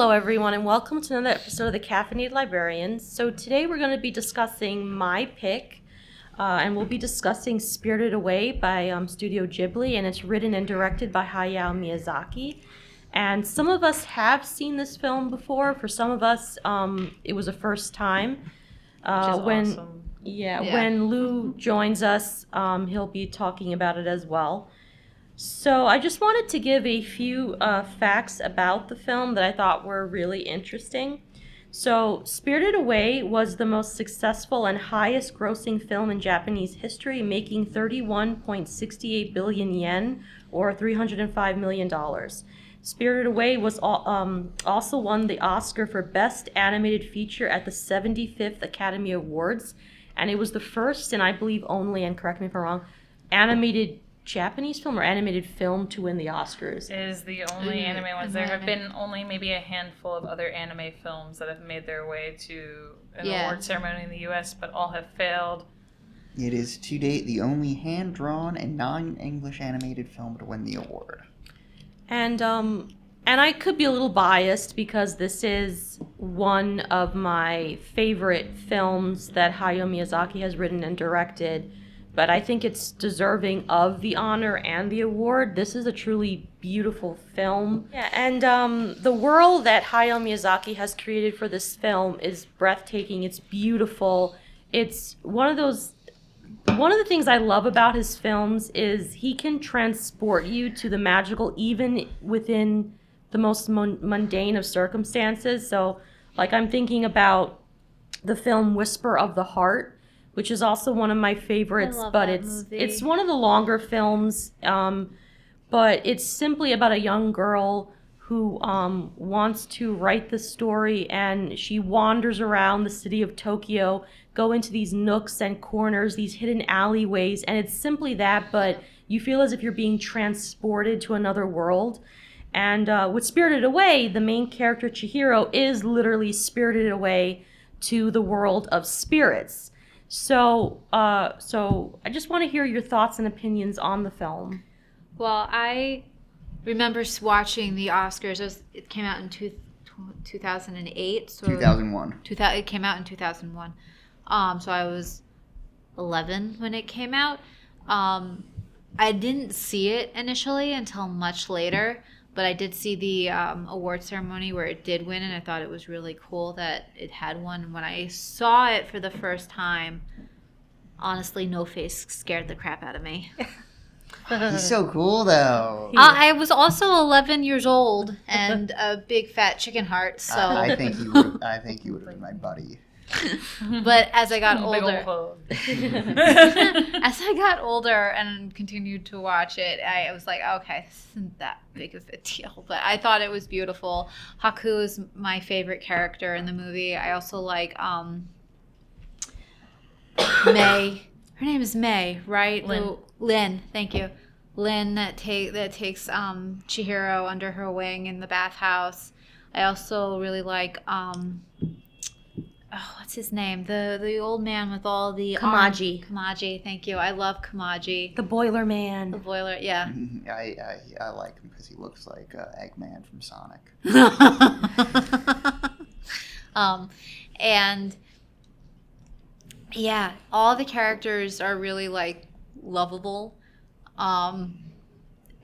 Hello everyone and welcome to another episode of the Caffeinated Librarians. So today we're going to be discussing my pick and we'll be discussing Spirited Away by Studio Ghibli, and it's written and directed by Hayao Miyazaki. And some of us have seen this film before. For some of us, it was a first time. Which is awesome. When Lou joins us, he'll be talking about it as well. So I just wanted to give a few facts about the film that I thought were really interesting. So Spirited Away was the most successful and highest grossing film in Japanese history, making 31.68 billion yen, or $305 million. Spirited Away was also won the Oscar for Best Animated Feature at the 75th Academy Awards, and it was the first, and I believe only, and correct me if I'm wrong, animated Japanese film or animated film to win the Oscars. It is the only anime ones. There have been only maybe a handful of other anime films that have made their way to an award ceremony in the U.S., but all have failed. It is to date the only hand-drawn and non-English animated film to win the award. And I could be a little biased because this is one of my favorite films that Hayao Miyazaki has written and directed. But I think it's deserving of the honor and the award. This is a truly beautiful film. Yeah, and the world that Hayao Miyazaki has created for this film is breathtaking. It's beautiful. It's one of the things I love about his films is he can transport you to the magical even within the most mundane of circumstances. So, like, I'm thinking about the film Whisper of the Heart, which is also one of my favorites, but it's one of the longer films, but it's simply about a young girl who wants to write the story, and she wanders around the city of Tokyo, go into these nooks and corners, these hidden alleyways, and it's simply that, but you feel as if you're being transported to another world. And with Spirited Away, the main character, Chihiro, is literally spirited away to the world of spirits. So I just want to hear your thoughts and opinions on the film. Well, I remember watching the Oscars. It came out in 2008. So 2001. It came out in 2001. So I was 11 when it came out. I didn't see it initially until much later, but I did see the award ceremony where it did win, and I thought it was really cool that it had won. When I saw it for the first time, honestly, No Face scared the crap out of me. He's so cool, though. I was also 11 years old and a big fat chicken heart, so I think you would have been my buddy. But as I got Big older, old as I got older and continued to watch it, I was like, okay, this isn't that big of a deal. But I thought it was beautiful. Haku is my favorite character in the movie. I also like May. Her name is May, right? Lynn. Thank you. Lynn that takes Chihiro under her wing in the bathhouse. I also really like what's his name? The old man with all the Kamaji. Kamaji, thank you. I love Kamaji. The Boiler Man. The boiler, yeah. I like him because he looks like Eggman from Sonic. And yeah, all the characters are really like lovable.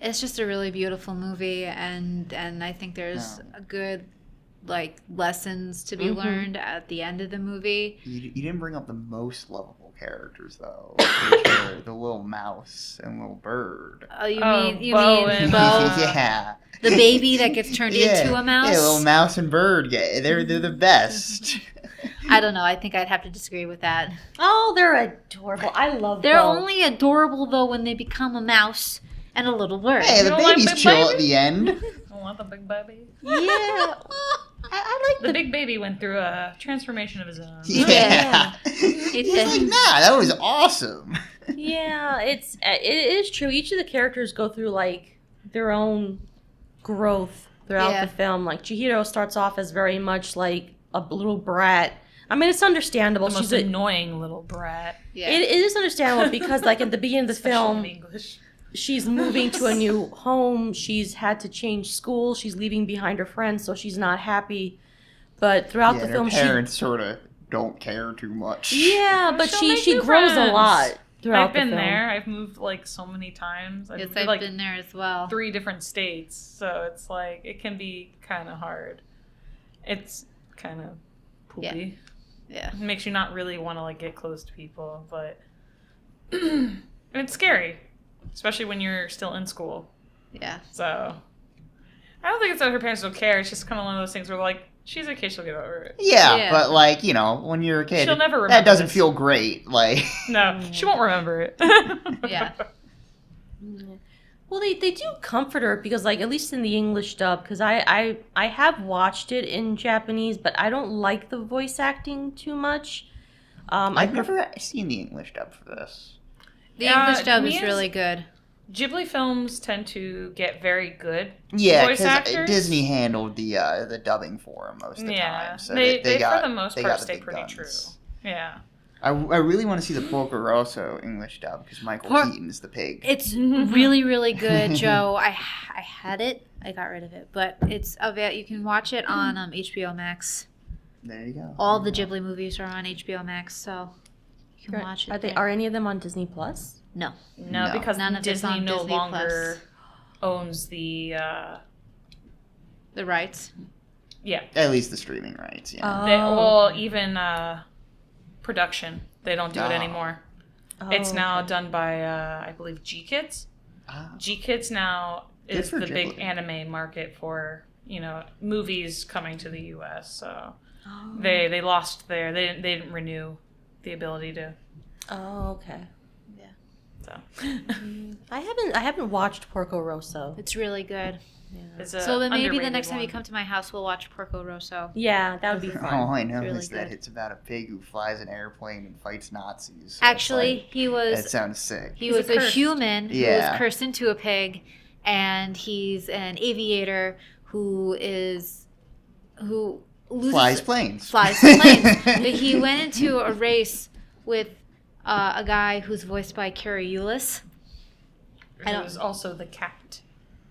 It's just a really beautiful movie, and I think there's a good like lessons to be learned at the end of the movie. You didn't bring up the most lovable characters though. The little mouse and little bird. Oh, you mean Bo? Yeah. The baby that gets turned into a mouse? Yeah, little mouse and bird. Yeah, they're the best. I don't know. I think I'd have to disagree with that. Oh, they're adorable. I love They're Bo. only adorable though when they become a mouse and a little bird. Hey, the baby's chill at the end. I want the big baby. Yeah. I like the big baby went through a transformation of his own. Yeah. He's like, nah, that was awesome. Yeah, it is true. Each of the characters go through like their own growth throughout the film. Like Chihiro starts off as very much like a little brat. I mean, it's understandable. The most annoying little brat. Yeah. It is understandable because like at the beginning of the film, in English. she's moving to a new home. She's had to change school. She's leaving behind her friends, so she's not happy. But throughout the film, her parents sort of don't care too much. Yeah, but She'll make she new grows friends. a lot throughout I've been the film. there. I've moved like so many times. Yes, moved, I've like, been there as well. 3 different states, so it's like it can be kind of hard. It's kind of poopy. Yeah. It makes you not really want to like get close to people, but it's scary, especially when you're still in school. Yeah. So I don't think it's that her parents don't care. It's just kind of one of those things where like she's okay, she'll get over it. Yeah, but like, you know, when you're a kid, She'll never remember that doesn't this. feel great. Like, No, she won't remember it. Yeah. Well, they do comfort her because, like, at least in the English dub, because I have watched it in Japanese, but I don't like the voice acting too much. I've never seen the English dub for this. The English dub is Mia's- really good. Ghibli films tend to get very good Yeah, voice because actors. Disney handled the dubbing for them most of the Yeah, time. So they got, for the most they part got the stay big pretty guns. true. Yeah. I really want to see the Porco Rosso English dub because Michael Keaton's the pig. It's really, really good, Joe. I had it. I got rid of it, but it's you can watch it on HBO Max. There you go. All the Ghibli movies are on HBO Max, so you can watch it. Are any of them on Disney Plus? No. No, No. because None of it's Disney on no Disney longer owns the. The rights. Yeah. At least the streaming rights. Yeah. Oh. Even production. They don't do it Oh. anymore. Oh, It's now okay. done by I believe G Kids. Ah. G Kids now Good is for the big Ghibli. anime market for movies coming to the U.S. So Oh. they lost they didn't renew the ability to. Oh, okay. So I haven't watched Porco Rosso. It's really good. it's a So then maybe the underrated next time you one. come to my house, we'll watch Porco Rosso. Yeah, that would be fun. All I know really is that good. it's about a pig who flies an airplane and fights Nazis. So it's Actually, he like, was that sounds sick. He He's was a a cursed. human who Yeah. was cursed into a pig, and he's an aviator who loses Flies planes. flies planes. But he went into a race with a guy who's voiced by Carrie Eulis. It was also the cat.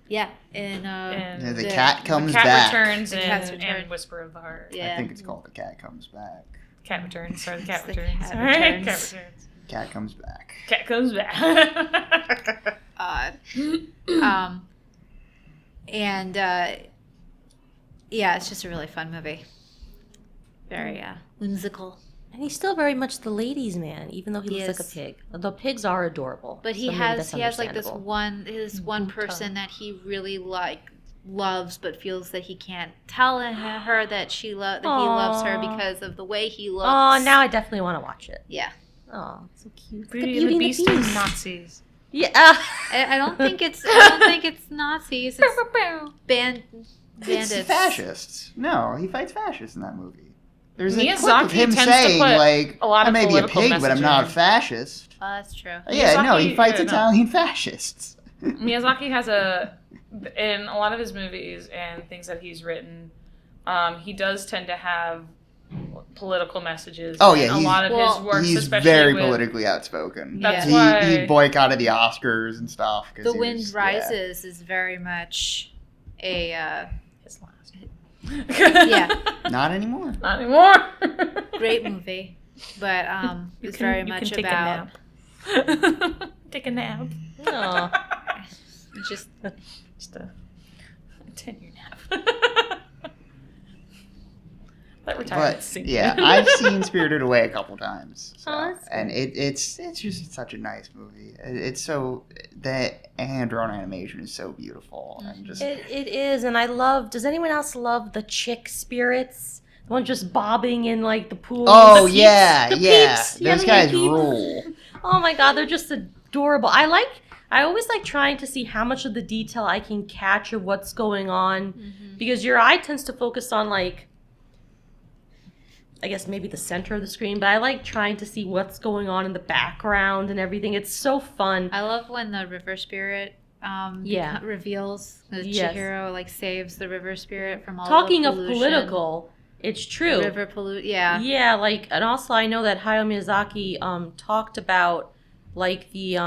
Yeah, and And The cat comes Cat back. Returns The Cat's and Return. Whisper of the Heart. yeah. I think it's called The Cat Comes Back. Cat Returns. Sorry, the It's Cat the Returns. Cat All right, Returns. Cat Returns. Cat comes back. Cat comes back. Odd. And yeah, it's just a really fun movie. Very whimsical. And he's still very much the ladies' man, even though he looks like a Yes. pig. The pigs are adorable. But he so maybe has that's like this understandable. one person that he really loves, but feels that he can't tell her that he loves her Aw. because of the way he looks. Oh, now I definitely want to watch it. Yeah. Oh, so cute. Beauty and the Beast and Nazis. Yeah. I don't think it's Nazis. It's bandits. It's fascists. No, he fights fascists in that movie. There's a clip Miyazaki of him tends to saying, put like, a lot I of may be a political pig, but I'm not a messaging. fascist. That's true. Yeah, no, he Miyazaki- fights yeah, no. Italian fascists. Miyazaki has in a lot of his movies and things that he's written, he does tend to have political messages. Oh, yeah, in a he's- lot of his works, He's especially very with, politically outspoken. That's he, why he boycotted the Oscars and stuff. 'cause The he Wind was- Rises is very much a his last. Yeah. Not anymore. Not anymore. great movie, but it's very much take about a nap. Take a nap. Oh. just Just a 10-year nap. That retirement But sink yeah, in. I've seen Spirited Away a couple times, so, Oh, that's and it's just such a nice movie. It's so the hand-drawn animation is so beautiful and just It is, and I love. Does anyone else love the chick spirits? The one just bobbing in like the pool. oh The peeps. yeah, The yeah, peeps. those Yeah, guys the peeps. rule. Oh my god, they're just adorable. I always like trying to see how much of the detail I can catch of what's going on, because your eye tends to focus on like, I guess maybe the center of the screen, but I like trying to see what's going on in the background and everything. It's so fun. I love when the river spirit Yeah. reveals that Yes. Chihiro like saves the river spirit from all Talking the of pollution. political, it's true. River pollute, yeah. Yeah, like, and also I know that Hayao Miyazaki talked about like the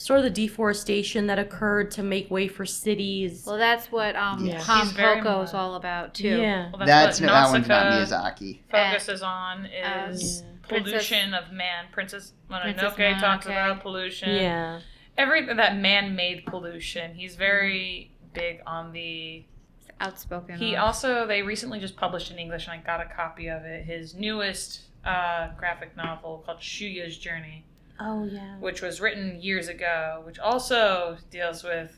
sort of the deforestation that occurred to make way for cities. Well, that's what Yes. Tom He's very Poko much- is all about too. Yeah. Well, That's what that one's not Nausicaa Miyazaki. focuses on is pollution of man. Princess Mononoke talks Mononoke. about pollution. Yeah. Everything that man-made pollution. He's very big on the. Outspoken. He also they recently just published in English, and I got a copy of it. His newest graphic novel called Shuya's Journey, Oh, yeah. which was written years ago, which also deals with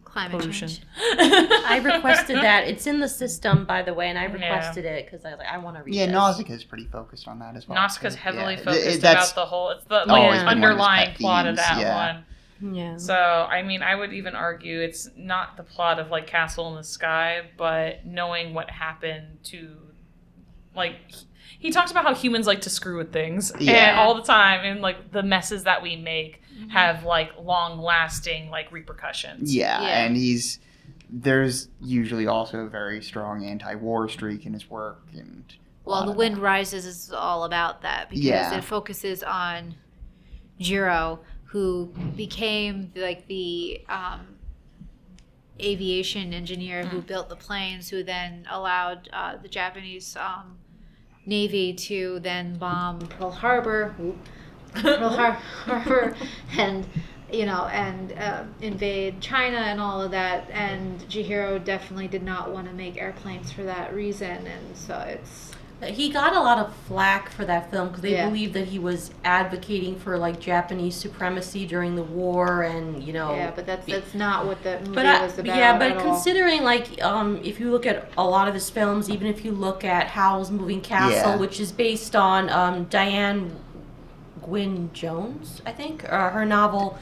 climate pollution. change. I requested that. It's in the system, by the way, and I requested it because I was like, I want to read Yeah, this. Nausicaa is pretty focused on that as well. Nausicaa's heavily Yeah. focused That's about the whole. It's the always been one of his underlying pet plot of themes, that yeah. one. Yeah. So, I mean, I would even argue it's not the plot of, like, Castle in the Sky, but knowing what happened to, like, he talks about how humans like to screw with things Yeah. and all the time, and, like, the messes that we make have, like, long-lasting, like, repercussions. Yeah, Yeah. and there's usually also a very strong anti-war streak in his work, and Well, The Wind Rises is all about that because Yeah. it focuses on Jiro, who became like the aviation engineer who built the planes, who then allowed the Japanese Navy to then bomb Pearl Harbor, Harbor, and invade China and all of that. And Chihiro definitely did not want to make airplanes for that reason, and so it's. He got a lot of flack for that film because they Yeah. believed that he was advocating for like Japanese supremacy during the war, and Yeah, but that's not what the movie But was about. yeah, but at all. considering like if you look at a lot of his films, even if you look at Howl's Moving Castle, Yeah. which is based on Diane Gwynne Jones, I think, her novel.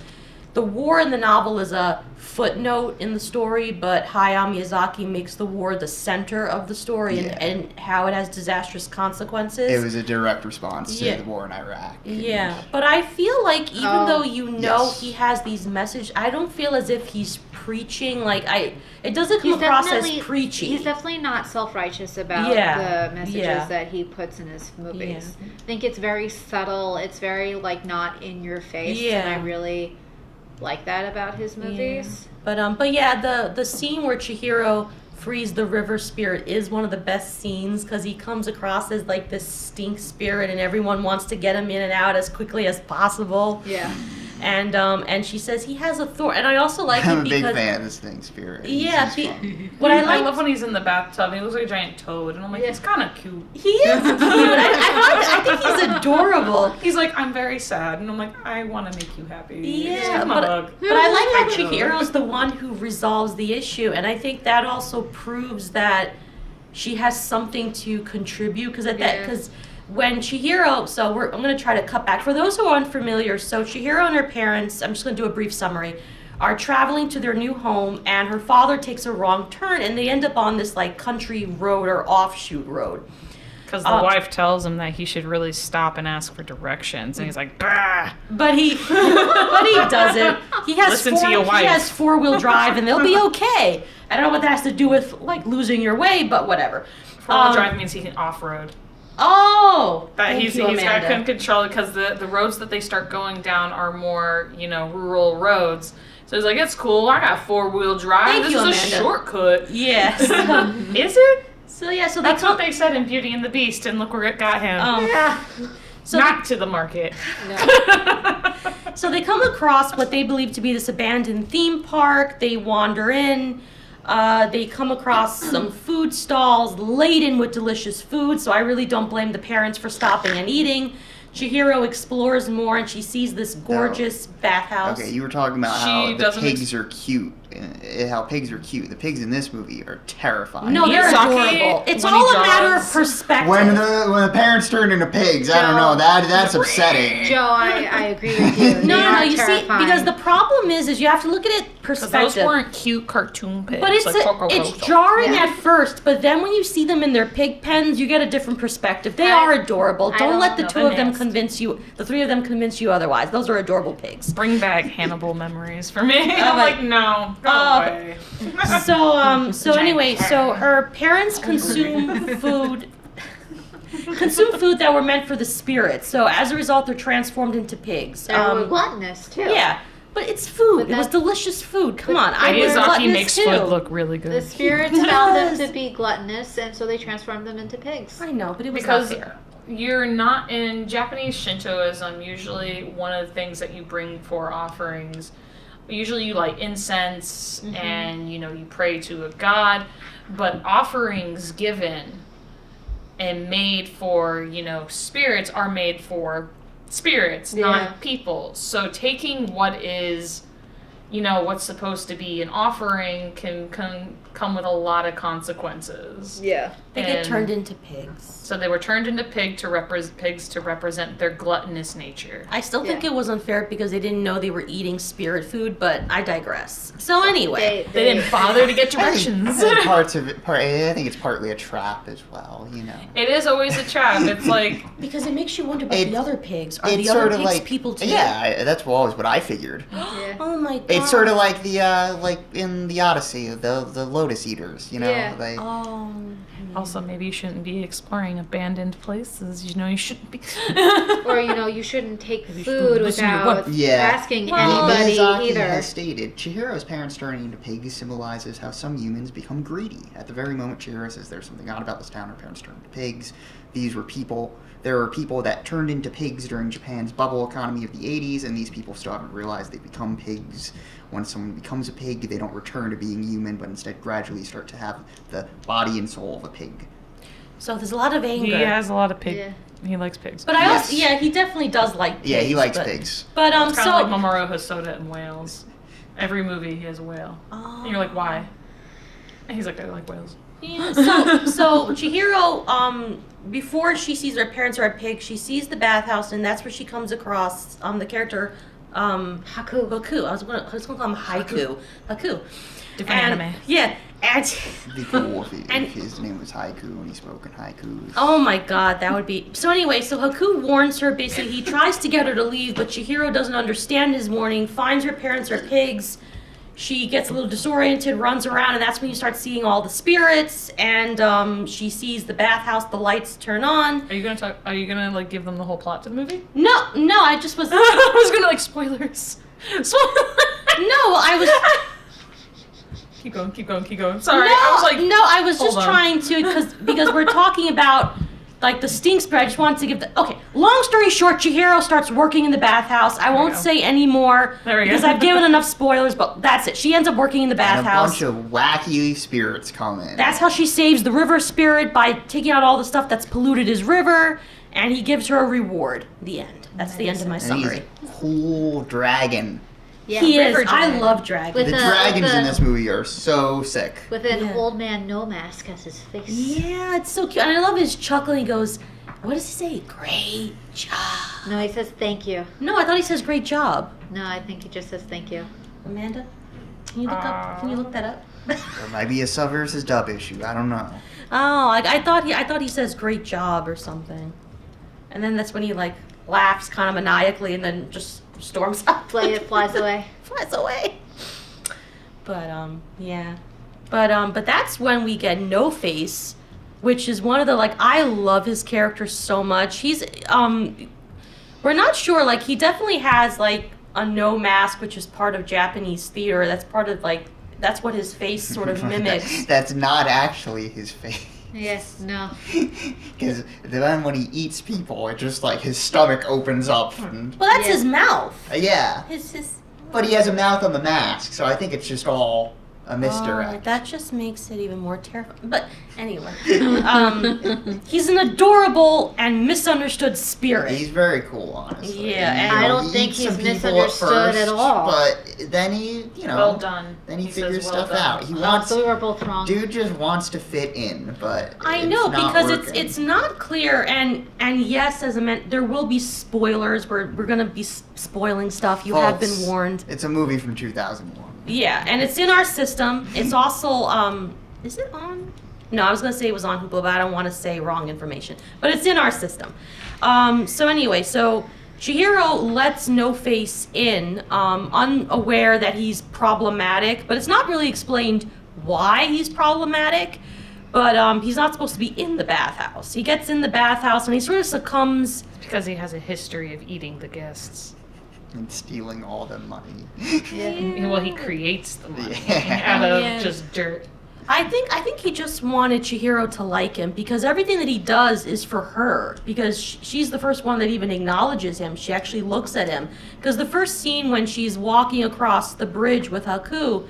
The war in the novel is a footnote in the story, but Hayao Miyazaki makes the war the center of the story Yeah. and how it has disastrous consequences. it was a direct response to Yeah. the war in Iraq. Yeah, but I feel like even though you know yes. he has these messages, I don't feel as if he's preaching. It doesn't come He's across as definitely- preachy. He's definitely not self-righteous about Yeah, the messages yeah. that he puts in his movies. I think it's very subtle. It's very like not in your face, Yeah. and I really like that about his movies. But yeah, the scene where Chihiro frees the river spirit is one of the best scenes because he comes across as like this stink spirit, and everyone wants to get him in and out as quickly as possible. Yeah. And she says he has a thorn, and I also like I'm it a big because fan of this thing, Spirit. yeah, He's fun. what I like love when he's in the bathtub and he looks like a giant toad, and I'm like, he's kind of cute. he is cute. I think he's adorable. He's like, I'm very sad, and I'm like, I want to make you happy. Yeah, Just give him a hug. but I like how Chihiro's the one who resolves the issue, and I think that also proves that she has something to contribute because when Chihiro, I'm going to try to cut back. For those who are unfamiliar, so Chihiro and her parents, I'm just going to do a brief summary, are traveling to their new home, and her father takes a wrong turn, and they end up on this like country road or offshoot road. Because the wife tells him that he should really stop and ask for directions, and he's like, bah! But he doesn't. He has Listen to your wife. He has 4-wheel drive, and they'll be okay. I don't know what that has to do with like losing your way, but whatever. Four-wheel drive means he can off-road. Oh, That thank he's you, got Amanda. couldn't control it because the roads that they start going down are more, rural roads. So he's like, it's cool. I got 4-wheel drive. Thank this you, is a Amanda. shortcut. Yes. Is it? So yeah, so That's they what come. they said in Beauty and the Beast, and look where it got him. Yeah. So Not to the market. So they come across what they believe to be this abandoned theme park. They wander in. They come across some food stalls laden with delicious food, so I really don't blame the parents for stopping and eating. Chihiro explores more, and she sees this gorgeous bathhouse. Okay, you were talking about She how the doesn't pigs are cute. How pigs are cute. The pigs in this movie are terrifying. No, they're Miyazaki, adorable. It's when all he a matter of draws- perspective. When the parents turn into pigs, I don't know. That's upsetting. Joe, I agree with you. They no, are you see, terrifying. because the problem is you have to look at it Those perspective. weren't cute cartoon pigs. But it's jarring at first, but then when you see them in their pig pens, you get a different perspective. They are adorable. I Don't don't let the know two the of them nest. convince you, the three of them convince you otherwise. Those are adorable pigs. Bring back Hannibal memories for me. I'm like- like, no, go Oh. away. So anyway, so her parents consume food that were meant for the spirits. So as a result, they're transformed into pigs. They're gluttonous too. Yeah. But it's food. But It was that's- delicious food. Come on, but I was Miyazaki gluttonous makes too. food look really The good. spirits It found them does. to be gluttonous, and so they transformed them into pigs. I know, but it was Because not fair. you're not in Japanese Shintoism. Usually, one of the things that you bring for offerings, usually you light incense and you pray to a god, but offerings given and made for spirits are made for spirits, Yeah. not people. So taking what is what's supposed to be an offering can come with a lot of consequences. Yeah. They get and- turned into pigs. So they were turned into pigs to represent their gluttonous nature. I still think Yeah. it was unfair because they didn't know they were eating spirit food, but I digress. So anyway, They didn't bother to get directions. I think parts of it. I think it's partly a trap as well. It is always a trap. It's like, because it makes you wonder about It- the other pigs. Are it's the other sort of pigs like people too? Yeah, that's always what I figured. Yeah. Oh my god. It's sort of like the like in the Odyssey, the lotus eaters. Yeah. They, Oh. also, maybe you shouldn't be exploring abandoned places. You shouldn't be. Or you shouldn't take You food should listen to your without wife. Yeah. asking Well, anybody Miyazaki either. has stated, Chihiro's parents turning into pigs symbolizes how some humans become greedy. At the very moment Chihiro says there's something odd about this town, her parents turned into pigs. There were people that turned into pigs during Japan's bubble economy of the 80s, and these people still haven't realized they become pigs. When someone becomes a pig, they don't return to being human, but instead gradually start to have the body and soul of a pig. So there's a lot of anger. He has a lot of pig. Yeah. He likes pigs. But I also, Yes. he definitely does like pigs. Yeah, he likes but, pigs. But It's so kind of like Mamoru Hosoda in Wales. Every movie he has a whale, Oh. and you're like, why? And he's like, I like whales. Yeah, so Chihiro, before she sees her parents are a pig, she sees the bathhouse, and that's where she comes across the character Haku. Haku. I was gonna call him Haiku. Haku. Different And- anime. Yeah, and It'd be cool if And- his name was Haiku and he spoke in haikus. oh my god, that would be. So anyway, so Haku warns her. Basically, he tries to get her to leave, but Chihiro doesn't understand his warning. Finds her parents are pigs. She gets a little disoriented, runs around, and that's when you start seeing all the spirits. And she sees the bathhouse. The lights turn on. Are you gonna like give them the whole plot to the movie? No, I just was. I was gonna like spoilers. No, I was. Keep going. Sorry, No, I was like, I was hold just on. trying to because we're talking about like the stink spray. I just wanted to give the okay. Long story short, Chihiro starts working in the bathhouse. I won't go. say any more There we go. because I've given enough spoilers. But that's it. She ends up working in the And a bathhouse. bunch of wacky spirits come in. That's how she saves the river spirit by taking out all the stuff that's polluted his river, and he gives her a reward. The end. That's the end of my and he's summary. a cool dragon. Yeah. He is. river I dragon. love dragons. With The the- dragons with the- in this movie are so sick. With an Yeah. old man no mask as his face. Yeah, it's so cute. And I love his chuckle. He goes, what does he say? Great job. No, he says thank you. No, I thought he says great job. No, I think he just says thank you. Amanda, can you look up? Can you look that up? There might be a sub versus dub issue. I don't know. Oh, I thought he says great job or something, and then that's when he like laughs kind of maniacally and then just storms up. Flies away. Flies away. But yeah, but that's when we get No Face, which is one of the like I love his character so much. He's we're not sure, like he definitely has like a no mask, which is part of Japanese theater. That's part of like that's what his face sort of mimics. That's not actually his face. Yes, no. Because then when he eats people, it just like his stomach opens up. And, Well, that's Yeah. his mouth. yeah. His But he has a mouth on the mask, so I think it's just all a misdirect. that just makes it even more terrifying. But anyway, he's an adorable and misunderstood spirit. He's very cool, honestly. Yeah, and- You know, I don't he think eats he's some people misunderstood at all. But then he, well done. then he says, figures well stuff done. out. He Oh, wants, so we were both wrong. dude just wants to fit in, but I it's know not because working. it's not clear, and yes, as I meant, there will be spoilers. We're gonna be spoiling stuff. You have been False. warned. It's a movie from 2001. Yeah, and it's in our system. It's also is it on? No, I was gonna say it was on Hoopla, but I don't want to say wrong information. But it's in our system. So anyway, so Chihiro lets No Face in, unaware that he's problematic, but it's not really explained why he's problematic. But he's not supposed to be in the bathhouse. He gets in the bathhouse and he sort of succumbs. Because he has a history of eating the guests. And stealing all the money. Well, he creates the money Yeah. out of Yeah. just dirt. I think he just wanted Chihiro to like him because everything that he does is for her. Because she's the first one that even acknowledges him. She actually looks at him. Because the first scene when she's walking across the bridge with Haku,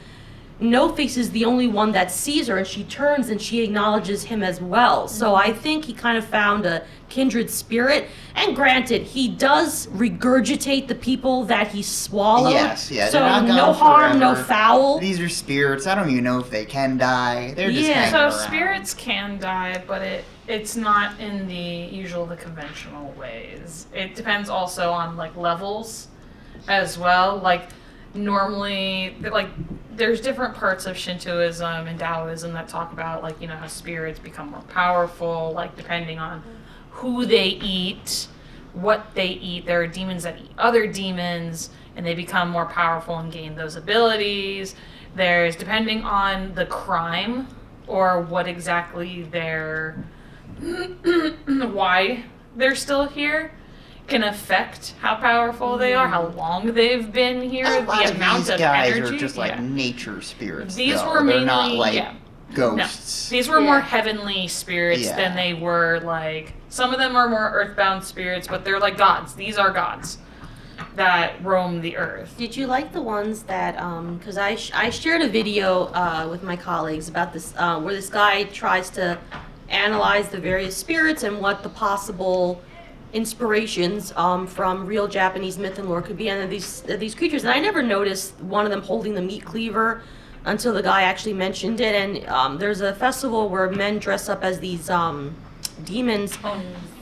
No Face is the only one that sees her, and she turns and she acknowledges him as well. So I think he kind of found a kindred spirit. And granted, he does regurgitate the people that he swallowed. Yes, yeah. So they're not no gone harm, no forever. foul. These are spirits. I don't even know if they can die. They're just Yeah. hanging So around. spirits can die, but it's not in the conventional ways. It depends also on like levels as well. Like normally, like there's different parts of Shintoism and Taoism that talk about like how spirits become more powerful, like depending on who they eat, what they eat. There are demons that eat other demons, and they become more powerful and gain those abilities. There's depending on the crime or what exactly they're why they're still here can affect how powerful they are, how long they've been here, A lot the of amount these of guys energy. are just like Yeah. nature spirits. These though. were They're not mainly- like yeah. ghosts. These were more Yeah. heavenly spirits Yeah. than they were like. Some of them are more earthbound spirits, but they're like gods. These are gods that roam the earth. Did you like the ones that, because I shared a video with my colleagues about this, where this guy tries to analyze the various spirits and what the possible inspirations from real Japanese myth and lore could be, and these creatures. And I never noticed one of them holding the meat cleaver until the guy actually mentioned it. And there's a festival where men dress up as these demons.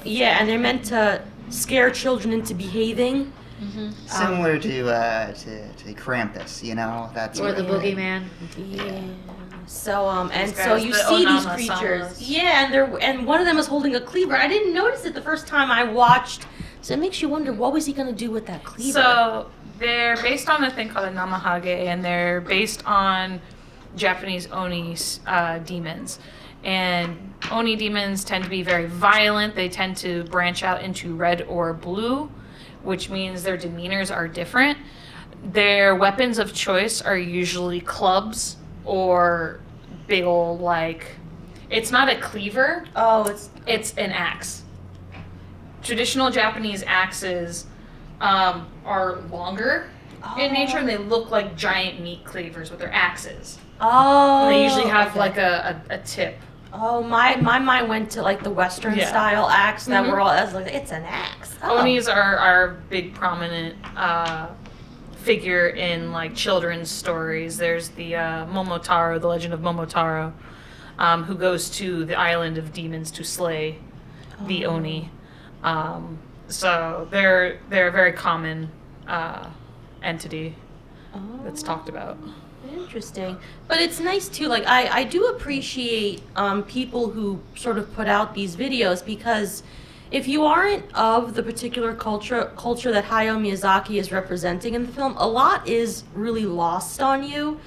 Yeah, and they're meant to scare children into behaving. Similar to Krampus, That's Or the what- boogeyman. Yeah. So and These so guys, you the see these Onama creatures. Samas. Yeah, and one of them is holding a cleaver. I didn't notice it the first time I watched. So it makes you wonder what was he going to do with that cleaver? So they're based on a thing called a namahage, and they're based on Japanese oni demons. And oni demons tend to be very violent. They tend to branch out into red or blue, which means their demeanors are different. Their weapons of choice are usually clubs or big old it's not a cleaver, oh, it's an axe. Traditional Japanese axes are longer in nature, and they look like giant meat cleavers, but they're axes. oh. They usually have okay. like a tip. Oh, my mind went to like the Western Yeah. style axe that Mhm. were all. I was like, it's an axe. Oh. Onis are big prominent figure in like children's stories. There's the Momotaro, the legend of Momotaro, who goes to the island of demons to slay the Oni. So they're a very common entity that's talked about. Interesting. But it's nice too, like I do appreciate people who sort of put out these videos, because if you aren't of the particular culture that Hayao Miyazaki is representing in the film, a lot is really lost on you.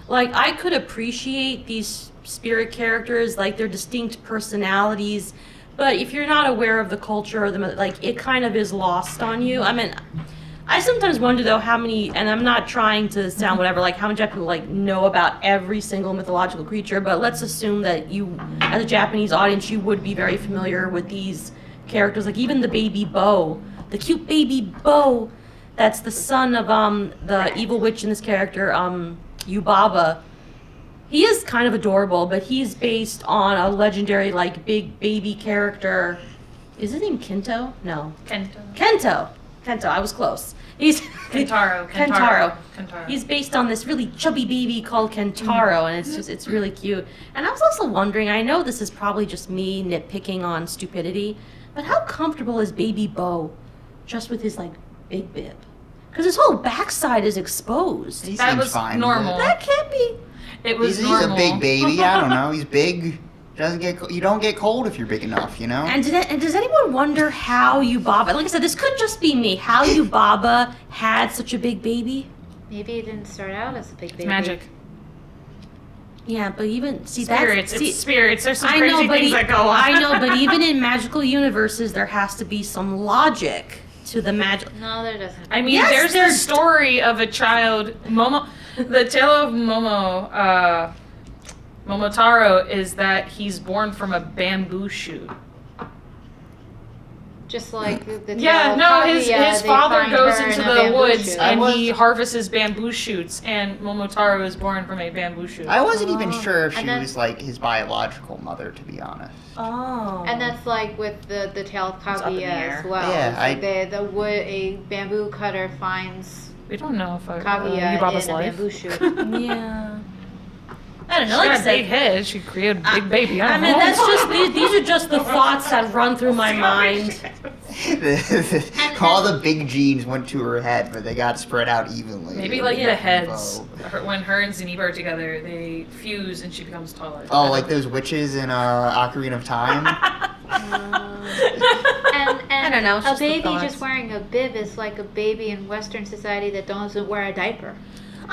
Like I could appreciate these spirit characters, like their distinct personalities, but if you're not aware of the culture or like it kind of is lost on you. I mean, I sometimes wonder though how many, and I'm not trying to sound whatever, like how many people like know about every single mythological creature, but let's assume that you, as a Japanese audience, you would be very familiar with these characters, like even the baby Bo, the cute baby Bo, that's the son of the evil witch in this character, Yubaba. He is kind of adorable, but he's based on a legendary like big baby character. Is his name Kinto? No. Kento. I was close. He's Kentaro. Kentaro. He's based on this really chubby baby called Kentaro, and it's really cute. And I was also wondering, I know this is probably just me nitpicking on stupidity, but how comfortable is baby Bo just with his like big bib? Because his whole backside is exposed. He That seems was fine with normal. it. That can't be. It was He's normal. a big baby. I don't know. He's big. You don't get cold if you're big enough, And does anyone wonder how Yubaba, like I said, this could just be me, how Yubaba had such a big baby? Maybe it didn't start out as a big baby. It's magic. Yeah, but even Spirits. that's It's spirits. There's some I crazy know, but things that go on. I know, but even in magical universes, there has to be some logic to the magic. No, there doesn't. I mean, Yes, there's there's- the story of a child, the tale of Momotaro is that he's born from a bamboo shoot. Just like the Yeah, tale of no, his Kaguya, they father find goes her into in a the bamboo woods shoot. and he was- harvests bamboo shoots, and Momotaro is born from a bamboo shoot. I wasn't even sure if And she then- was like his biological mother, to be honest. Oh. And that's like with the tale of It's up in the Kaguya air. as well. Yeah, So the wood, a bamboo cutter finds We don't know if Kaguya Yubaba's in a life. bamboo shoot. Yeah. I don't She know. Like got I a big said, head. She created a big baby. I don't mean, know. that's just these are just the thoughts that run through my mind. All the big genes went to her head, but they got spread out evenly. Maybe like Yeah. the heads. Whoa. When her and Zeniba are together, they fuse and she becomes taller. Oh, like those witches in Ocarina of Time? And I don't know, it's a just the baby thoughts. just wearing a bib is like a baby in Western society that doesn't wear a diaper.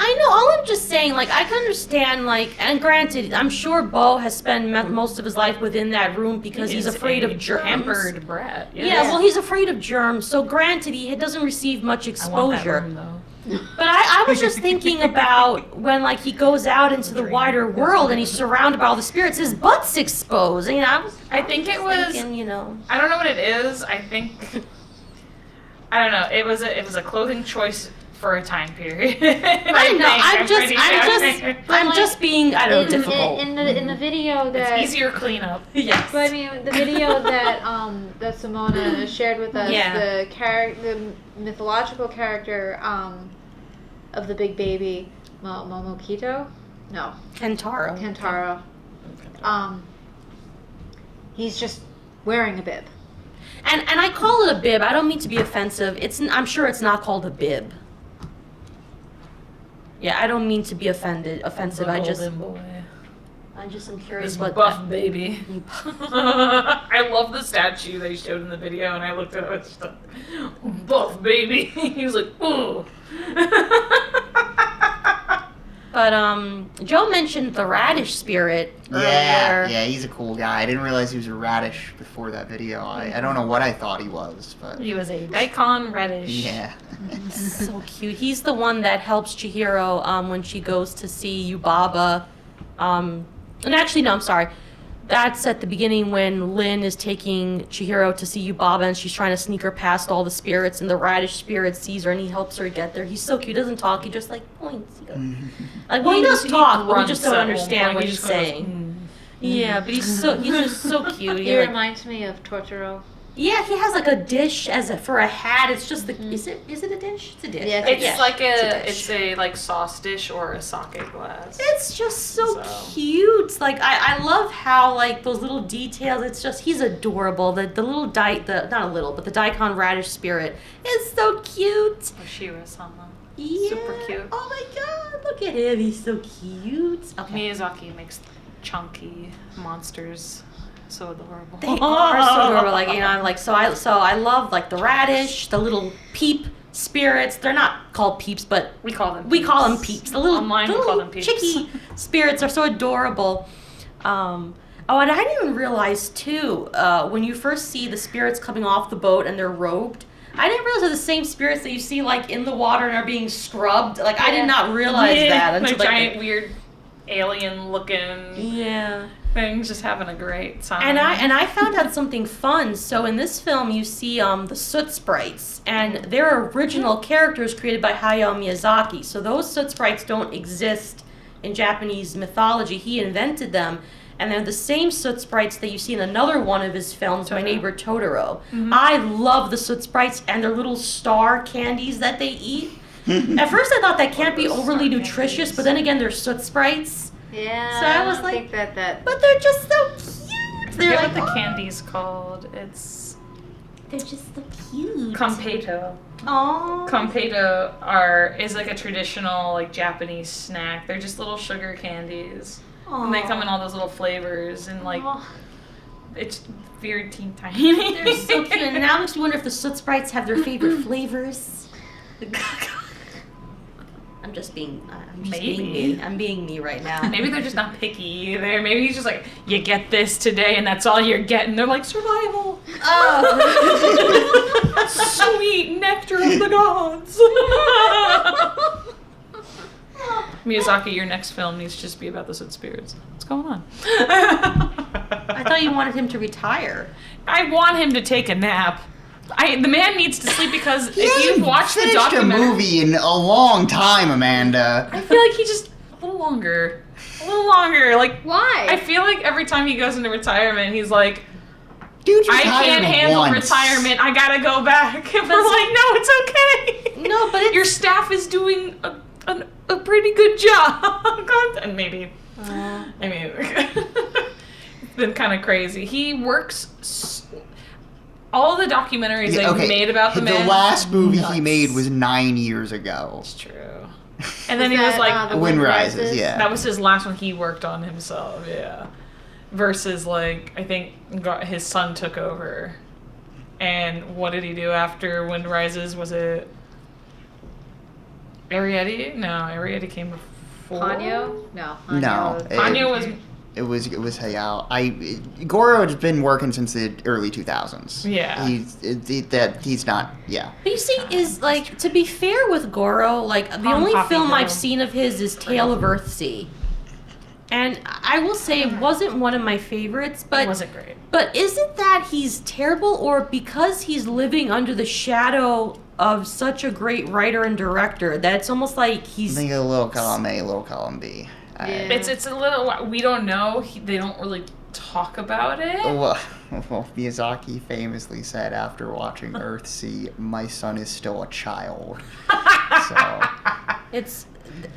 I know. All I'm just saying, like, I can understand, like, and granted, I'm sure Bo has spent most of his life within that room because he's afraid of germs. Pampered brat. Yeah, well, he's afraid of germs. So, granted, he doesn't receive much I want that exposure. room, though. But I was just thinking about when, like, he goes out into the wider world and he's surrounded by all the spirits, his butt's exposed. And, you know, I think it was. thinking, you know. I don't know what it is. I think. I don't know. It was a clothing choice for a time period. I know. I'm just being, I don't know, difficult. In the video that It's easier cleanup. Yes. But I mean, the video that that Simona shared with us, Yeah. the mythological character of the big baby, Momokito, no, Kentaro. Kentaro. He's just wearing a bib. And I call it a bib. I don't mean to be offensive. I'm sure it's not called a bib. Yeah, I don't mean to be offensive. I just am curious This what buff baby. I love the statue they showed in the video, and I looked at it. It's just a buff baby. He was like, ooh. But Joe mentioned the radish spirit Yeah, earlier. yeah, he's a cool guy. I didn't realize he was a radish before that video. I don't know what I thought he was, but He was a daikon radish. yeah. So cute. He's the one that helps Chihiro when she goes to see Yubaba. And actually, no, I'm sorry. That's at the beginning when Lin is taking Chihiro to see Yubaba and she's trying to sneak her past all the spirits and the radish spirit sees her and he helps her get there. He's so cute. He doesn't talk. He just like points. He goes, like, well, he does talk, but we just don't understand what he's saying. Yeah, but he's just so cute. He He, like, reminds me of Totoro. yeah, he has like a dish for a hat. It's just the is it a dish? It's a dish. Yeah, It's Yeah, like it's a dish. like sauce dish or a sake glass. It's just so So. cute. Like I love how like those little details. It's just he's adorable. The not a little, but the daikon radish spirit is so cute. Oshiro-sama. Yeah. Super cute. Oh my god, look at him. He's so cute. Okay. Miyazaki makes chunky monsters so adorable. They are so adorable. Like, you know, I'm like so I love like the radish, the little peep spirits. They're not called peeps, but We call them peeps. The little, Online, we little call them peeps. chicky spirits are so adorable. Oh, and I didn't even realize too, when you first see the spirits coming off the boat and they're robed, I didn't realize they're the same spirits that you see like in the water and are being scrubbed. Like I did not realize that until Like like giant weird alien looking yeah. things just having a great time. And I found out something fun. So in this film, you see the soot sprites, and they're original characters created by Hayao Miyazaki. So those soot sprites don't exist in Japanese mythology. He invented them, and they're the same soot sprites that you see in another one of his films, My Neighbor Totoro. I love the soot sprites and their little star candies that they eat. At first, I thought that can't be overly nutritious, but then again, they're soot sprites. Yeah. So I was don't like- think that. But they're just so cute. They're forget like, what the "Oh." candy's called. It's They're just so cute. Kampeito. Aww. Kampeito is like a traditional like Japanese snack. They're just little sugar candies. And they come in all those little flavors and like it's very teeny tiny. They're so cute. And now it makes me wonder if the soot sprites have their favorite flavors. I'm just being Maybe. me. I'm being me right now. Maybe they're just not picky either. Maybe he's just like, you get this today and that's all you're getting. They're like, survival. Sweet nectar of the gods. Miyazaki, your next film needs to just be about the Sid spirits. What's going on? I thought you wanted him to retire. I want him to take a nap. The man needs to sleep because He if you've hasn't watched the finished documentary, a movie in a long time, Amanda. I feel like he just a little longer. Like Why? I feel like every time he goes into retirement, he's like, Dude's I retired can't handle once. retirement. I gotta go back. And we're like, no, it's okay. No, but it's... Your staff is doing a pretty good job. And maybe. I mean, it's been kind of crazy. He works. All the documentaries they made about the man. The last movie he Nuts. made was 9 years ago. It's true. And then he was like, The Wind Rises, yeah. that was his last one he worked on himself, yeah. Versus, like, I think his son took over. And what did he do after Wind Rises? Was it Arrietty? No, Arrietty came before. Ponyo? No. No, Ponyo was... It was Hayao. Goro has been working since the early 2000s. Yeah. He's not. Yeah. But you see, is like, to be fair with Goro, like the only Poppy film Hill. I've seen of his is Tale of Earthsea, and I will say it wasn't one of my favorites. But It wasn't great. But isn't that he's terrible, or because he's living under the shadow of such a great writer and director that it's almost like I he's... think a little column A, a little column B. Yeah. It's a little... We don't know. They don't really talk about it. Well, Miyazaki famously said after watching Earthsea, "My son is still a child." So It's...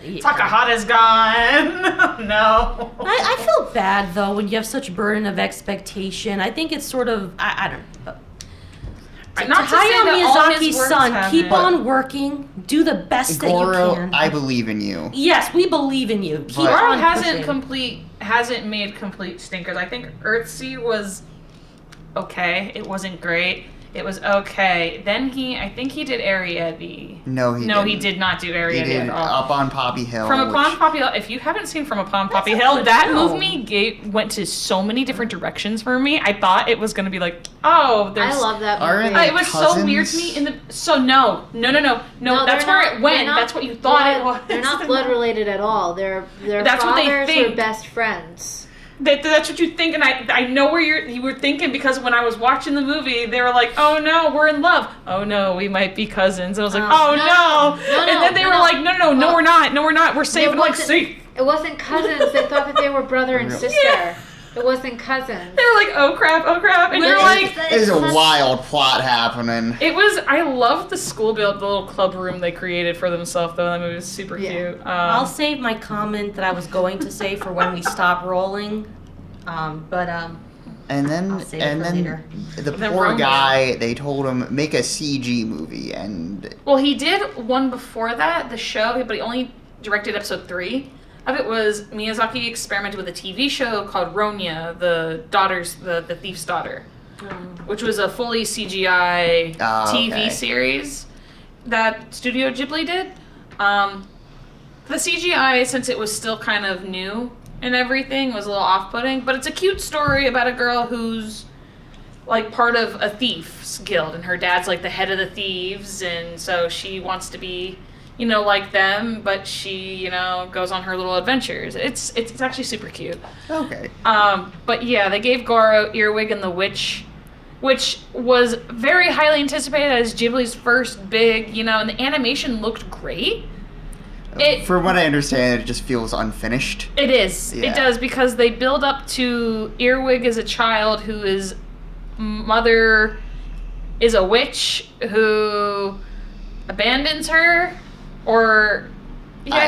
Takahata's gone. No. I feel bad, though, when you have such burden of expectation. I think it's sort of... I don't know. Not to say Hayao that all his Miyazaki's works son, haven't. keep on working, do the best that you Goro, can. I believe in you. Yes, we believe in you. Keep But- on hasn't made complete stinkers. I think Earthsea was okay. It wasn't great. It was okay. Then I think he did Arrietty. No, he did not do He Arrietty did at all. Up on Poppy Hill. From Upon which- Poppy Hill, if you haven't seen From Upon Poppy a Hill, good that film. movie went to so many different directions for me. I thought it was going to be like, oh, there's... I love that Aren't movie. It was so weird to cousins? me. No, that's they're where not- it went. they're not That's what you thought it was. They're not blood related at all. Their That's what they fathers think. were best friends. That's what you think, and I know where you were thinking, because when I was watching the movie, they were like, "Oh no, we're in love. Oh no, we might be cousins." And I was like, "Oh no!" And then they were like, "No, we're not. No, we're not. We're safe." And I'm like, "Safe." It wasn't cousins. They thought that they were brother and sister. Yeah. It wasn't cousins. They were like, "Oh crap, and you're like, There's a wild plot happening. it was. I loved the school build, the little club room they created for themselves. Though that movie was super Yeah. cute. I'll save my comment that I was going to say for when we stop rolling. And I'll then save it for later. the Then poor Romeo. guy, they told him make a CG movie, and Well, he did one before that, the show, but he only directed episode 3 of it. Was Miyazaki experimented with a TV show called Ronya, the thief's daughter, which was a fully CGI TV okay. series that Studio Ghibli did. The CGI, since it was still kind of new and everything, was a little off-putting, but it's a cute story about a girl who's like part of a thieves guild, and her dad's like the head of the thieves, and so she wants to be, like them, but she, goes on her little adventures. It's actually super cute. okay. But yeah, they gave Goro Earwig and the Witch, which was very highly anticipated as Ghibli's first big, and the animation looked great. From what I understand, it just feels unfinished. It is. Yeah. It does, because they build up to Earwig as a child whose mother is a witch who abandons her, or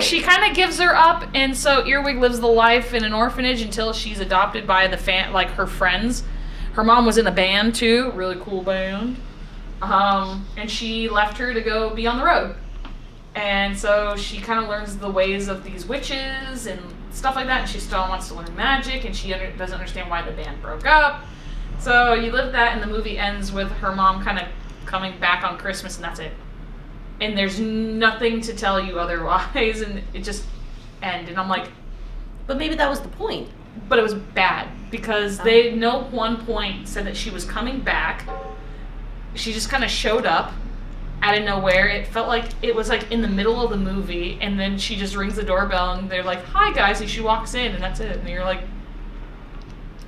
she kind of gives her up, and so Earwig lives the life in an orphanage until she's adopted by her friends. Her mom was in a band too, really cool band, and she left her to go be on the road. And so she kind of learns the ways of these witches and stuff like that, and she still wants to learn magic, and she doesn't understand why the band broke up. So you live that, and the movie ends with her mom kind of coming back on Christmas, and that's it. And there's nothing to tell you otherwise, and it just ends. And I'm like, But maybe that was the point. but it was bad because they no one point said that she was coming back. She just kind of showed up out of nowhere. It felt like it was like in the middle of the movie, and then she just rings the doorbell and they're like, "Hi guys," and she walks in and that's it. And you're like,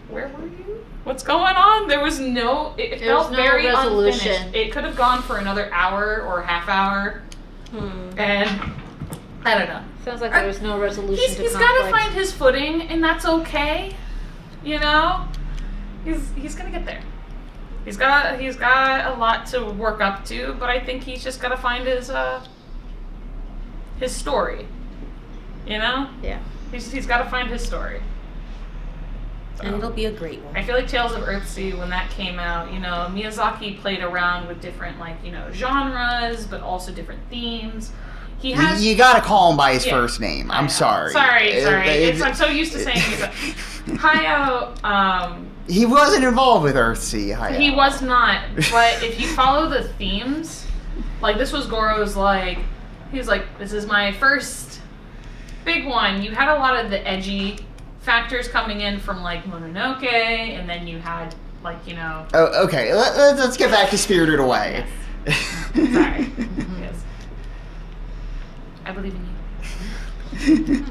where were you? What's going on? There was no. It felt no very resolution. unfinished. It could have gone for another hour or half hour, and I don't know. Sounds like there was no resolution to He's got conflict. to find his footing, and that's okay. You know, he's gonna get there. He's got a lot to work up to, but I think he's just got to find his story. You know? Yeah. He's got to find his story. And it'll be a great one. I feel like Tales of Earthsea, when that came out, you know, Miyazaki played around with different, like, you know, genres, but also different themes. He has. You gotta call him by his first name. I'm sorry. Sorry. I'm so used to saying Hayao. He wasn't involved with Earthsea. Hayao. He was not, but if you follow the themes, like this was Goro's like, he was like, this is my first big one. You had a lot of the edgy factors coming in from like Mononoke, and then you had like, you know. Oh, okay. Let's get back to Spirited Away. Yes. Sorry. Yes. I believe in you.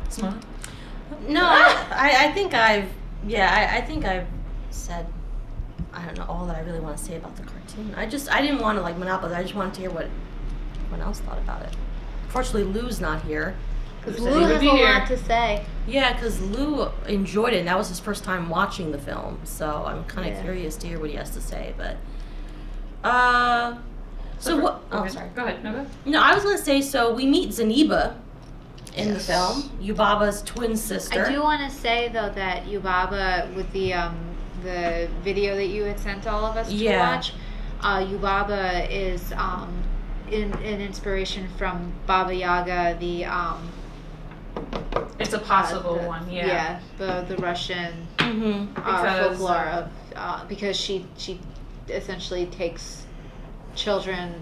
Simona? No, I think I think I've said, I don't know, all that I really want to say about the cartoon. I didn't want to like monopolize. I just wanted to hear what everyone else thought about it. Unfortunately, Lou's not here. Because Lou Lou would has be a here. lot to say. Yeah, because Lou enjoyed it, and that was his first time watching the film. So I'm kind of Yeah. curious to hear what he has to say. But, so what? Oh, Okay, sorry. Go ahead. No, go ahead. No, I was gonna say. So we meet Zeniba in the Yes. film, Yubaba's twin sister. I do want to say though that Yubaba, with the video that you had sent all of us to Yeah. watch, Yubaba is an inspiration from Baba Yaga, the It's a possible the- one, yeah. the Russian Mm-hmm. Because, folklore of because she essentially takes children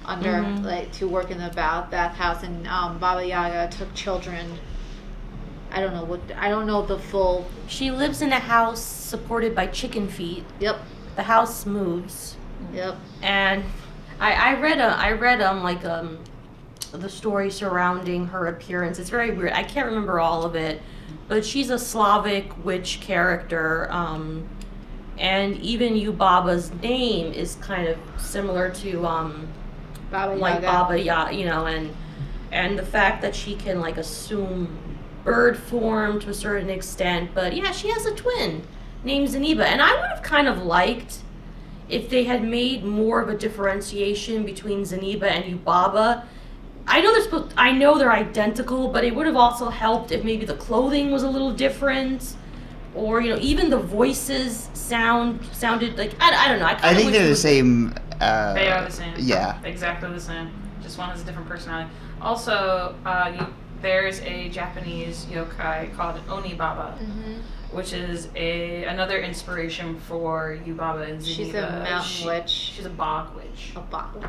under Mhm. like to work in the bathhouse, and Baba Yaga took children. I don't know the full. She lives in a house supported by chicken feet. Yep. The house moves, Yep. and I read the story surrounding her appearance. It's very weird. I can't remember all of it, but she's a Slavic witch character, and even Yubaba's name is kind of similar to Baba like Yaga. Baba Yaga, you know, and the fact that she can like assume bird form to a certain extent. But yeah, she has a twin named Zeniba, and I would have kind of liked if they had made more of a differentiation between Zeniba and Yubaba. I know they're identical, but it would have also helped if maybe the clothing was a little different, or you know, even the voices sounded like I don't know. I think they're the same. They are the same. Yeah. Exactly the same. Just one has a different personality. Also, there's a Japanese yokai called Onibaba, which is another inspiration for Yubaba and Zeniba. She's a mountain witch. She's a bog witch. A bog.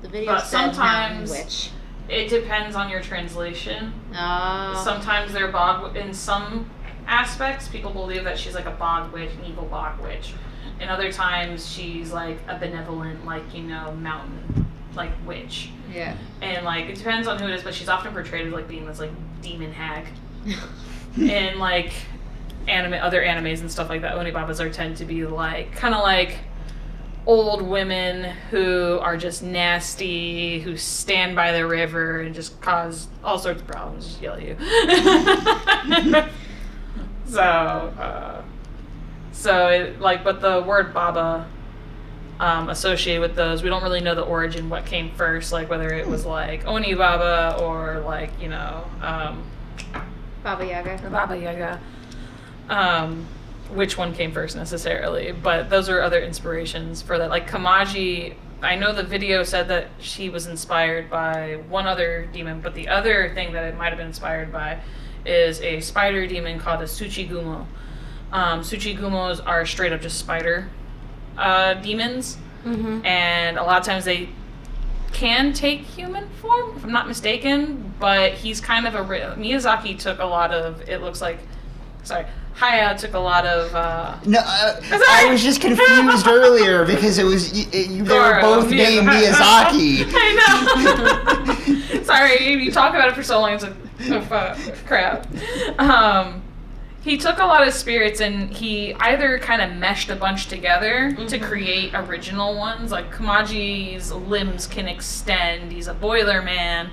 The video But said mountain sometimes- witch. It depends on your translation. Oh. Sometimes they're bog. In some aspects, people believe that she's like a bog witch, an evil bog witch. And other times, she's like a benevolent, like, you know, mountain, like, witch. Yeah. And like it depends on who it is, but she's often portrayed as like being this like demon hag. And like other animes and stuff like that, Onibabas tend to be like kind of like old women who are just nasty, who stand by the river and just cause all sorts of problems, just yell at you. But the word Baba associated with those, we don't really know the origin, what came first, like whether it was like Oni Baba or like, you know, Baba Yaga. Baba Yaga. Which one came first necessarily, but those are other inspirations for that. Like Kamaji, I know the video said that she was inspired by one other demon, but the other thing that it might have been inspired by is a spider demon called a Tsuchigumo. Tsuchigumos are straight up just spider demons, and a lot of times they can take human form, if I'm not mistaken, but he's kind of Miyazaki took a lot of, it looks like, sorry, Hayao took a lot of, No, I was just confused earlier because it was they were both named Miyazaki. I know. Sorry, you talk about it for so long, it's like, crap. He took a lot of spirits and he either kind of meshed a bunch together to create original ones. Like Kamaji's limbs can extend. He's a boiler man,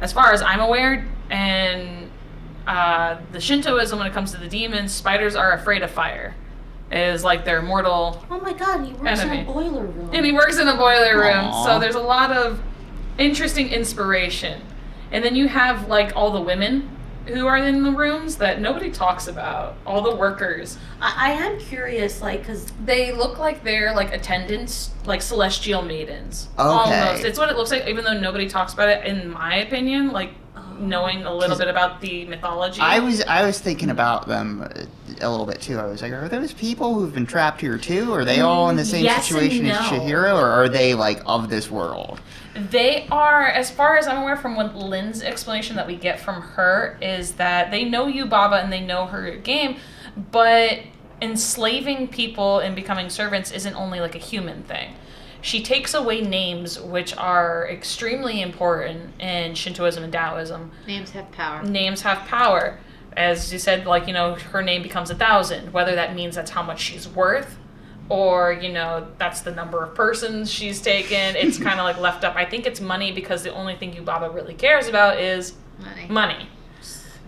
as far as I'm aware. And the Shintoism, when it comes to the demons, spiders are afraid of fire. It is like their mortal Oh my god, he works enemy. in a boiler room. And he works in a boiler room, Aww. so there's a lot of interesting inspiration. And then you have like all the women who are in the rooms that nobody talks about. All the workers. I am curious, like, because They look like they're like attendants, like celestial maidens. Okay. Almost. It's what it looks like, even though nobody talks about it, in my opinion, like knowing a little bit about the mythology. I was thinking about them a little bit too. I was like, are those people who've been trapped here too? Are they all in the same Yes and situation as no. Chihiro, or are they like of this world? They are, as far as I'm aware from what Lynn's explanation that we get from her, is that they know Yubaba and they know her game, but enslaving people and becoming servants isn't only like a human thing. She takes away names, which are extremely important in Shintoism and Taoism. Names have power. Names have power. As you said, like, you know, her name becomes 1,000, whether that means that's how much she's worth, or, you know, that's the number of persons she's taken. It's kind of like left up. I think it's money because the only thing Yubaba really cares about is money.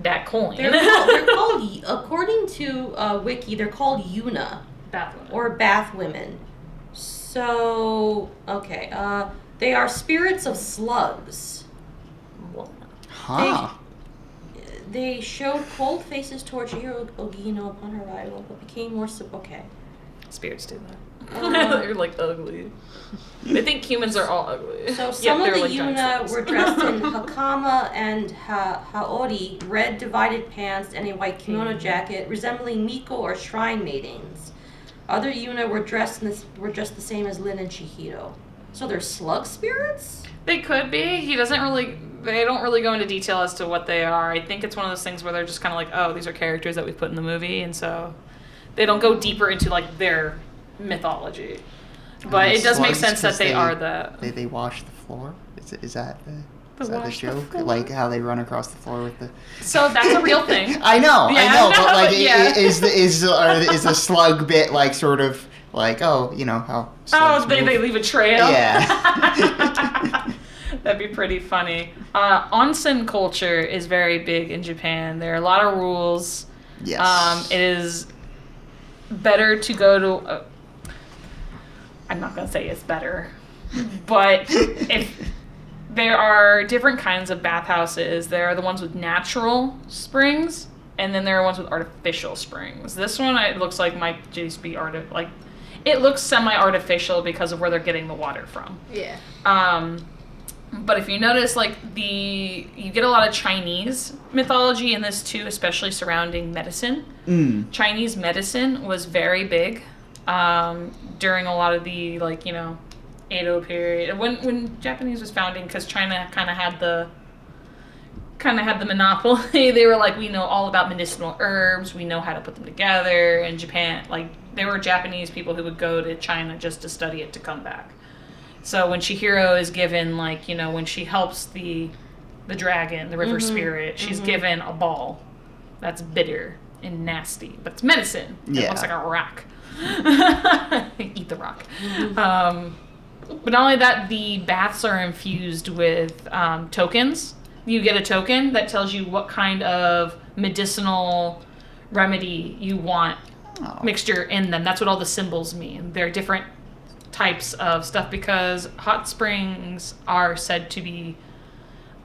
That coin. they're called, according to Wiki, they're called Yuna, Bathwoman. or bath women. So, okay, they are spirits of slugs. Huh. They showed cold faces towards Chihiro Ogino upon her arrival, but became more okay. Spirits do that. They're like ugly. They think humans are all ugly. So Yet some of they're the like giant Yuna slugs. were dressed in hakama and haori, red divided pants, and a white kimono jacket, resembling Miko or shrine maidens. Other Yuna were dressed just the same as Lin and Chihiro. So they're slug spirits? They could be. They don't really go into detail as to what they are. I think it's one of those things where they're just kind of like, oh, these are characters that we've put in the movie, and so they don't go deeper into like their mythology. But it does make sense that they are that. They wash the floor. Is that the wash the joke? floor? Like how they run across the floor with the. So that's a real thing. I know, Yeah, but like, yeah. is the slug bit like sort of like, oh, you know how? slugs They move? leave a trail. Yeah. That'd be pretty funny. Onsen culture is very big in Japan. There are a lot of rules. Yes. It is better to go to. I'm not gonna say it's better, but if there are different kinds of bathhouses, there are the ones with natural springs, and then there are ones with artificial springs. This one, it looks like might just be it looks semi-artificial because of where they're getting the water from. Yeah. But if you notice, like, you get a lot of Chinese mythology in this too, especially surrounding medicine. Chinese medicine was very big during a lot of the, like, you know, Edo period. When Japanese was founding, because China kind of had the monopoly. They were like, we know all about medicinal herbs. We know how to put them together. And Japan, like, there were Japanese people who would go to China just to study it to come back. So when Chihiro is given, like, you know, when she helps the dragon, the river spirit, she's given a ball that's bitter and nasty, but it's medicine. It Yeah. looks like a rock. Eat the rock. But not only that, the baths are infused with tokens. You get a token that tells you what kind of medicinal remedy you want mixture in them. That's what all the symbols mean. They're different types of stuff because hot springs are said to be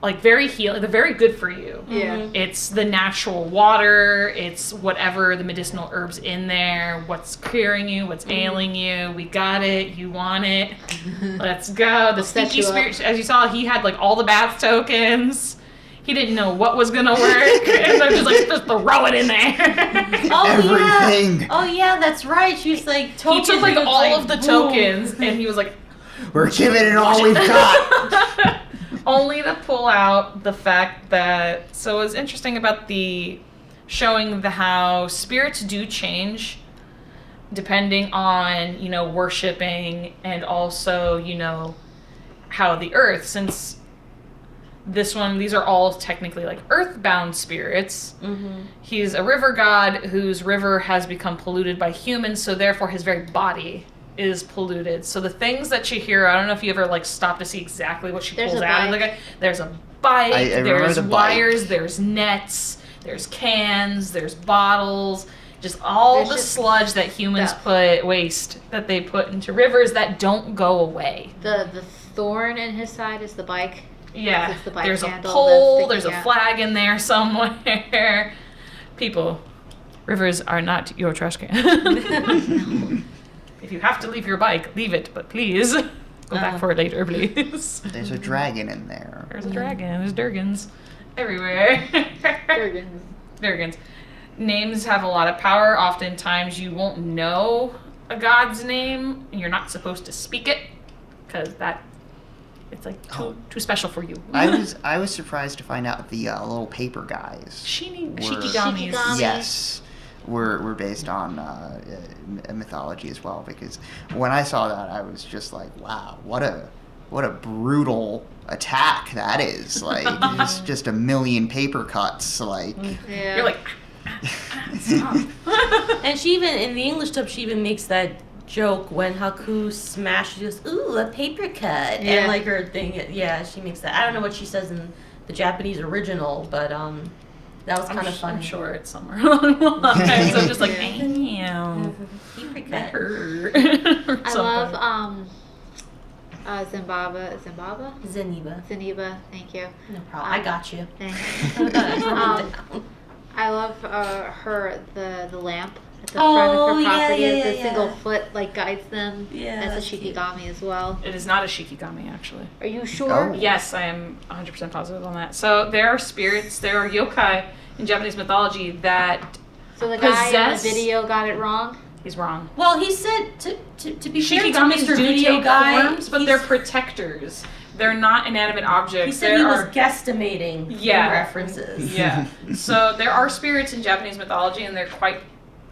like very healing. They're very good for you. Yeah. It's the natural water. It's whatever the medicinal herbs in there. What's curing you? What's ailing you? We got it. You want it? Let's go. The set stinky you up. spirit. As you saw, he had like all the bath tokens. He didn't know what was gonna work, and they're just like, just throw it in there. Oh Everything. yeah. Oh yeah, that's right. She was like He tokens. took like and it was all like, of the boom. tokens, and he was like, We're giving it all we've got. Only to pull out the fact that, so what's interesting about the showing the how spirits do change depending on, worshiping, and also, how the earth, since these are all technically like earthbound spirits. Mm-hmm. He's a river god whose river has become polluted by humans, so therefore his very body is polluted. So the things that Chihiro, I don't know if you ever like stop to see exactly what she There's pulls a out of the bike. guy. There's a bike, I remember there's the bike. wires, there's nets, there's cans, there's bottles, just all There's the just sludge that humans stuff. waste that they put into rivers that don't go away. The thorn in his side is the bike. Yeah, It's the bike there's a handle pole, that's there's a sticking out. flag in there somewhere. People, rivers are not your trash can. If you have to leave your bike, leave it, but please go back for it later, please. There's a dragon in there. There's a dragon, there's Durgans everywhere. Durgans. Durgans. Names have a lot of power. Oftentimes you won't know a god's name, and you're not supposed to speak it, because it's like too special for you. I was surprised to find out the little paper guys. Shikigamis. Shikigamis. Yes, were based on mythology as well. Because when I saw that, I was just like, wow, what a brutal attack that is. Like it's just a million paper cuts. Like Yeah. You're like, stop. And she even, in the English dub, she even makes that joke when Haku smashes, ooh, a paper cut. Yeah. And like her thing, yeah, she makes that. I don't know what she says in the Japanese original, but that was kind of funny. I'm sure it's somewhere along the line. So I'm just like, damn. Paper That cut. hurt. I love Zimbabwe. Zeniba. Zeniba, thank you. No problem. I got you. Thanks. I love her the lamp at the front of her yeah, property. yeah, The yeah. single foot like guides them. Yeah, That's a that's cute. Shikigami as well. It is not a Shikigami, actually. Are you sure? Oh. Yes, I am 100% positive on that. So there are spirits, there are yokai in Japanese mythology that So the guy in the Possess- video got it wrong. he's wrong. Well, he said to be fair to Shikigamis Mr. do Video take Guy, forms, but they're protectors. They're not inanimate objects. he said There he was are- guesstimating Yeah. the references. Yeah. So there are spirits in Japanese mythology, and they're quite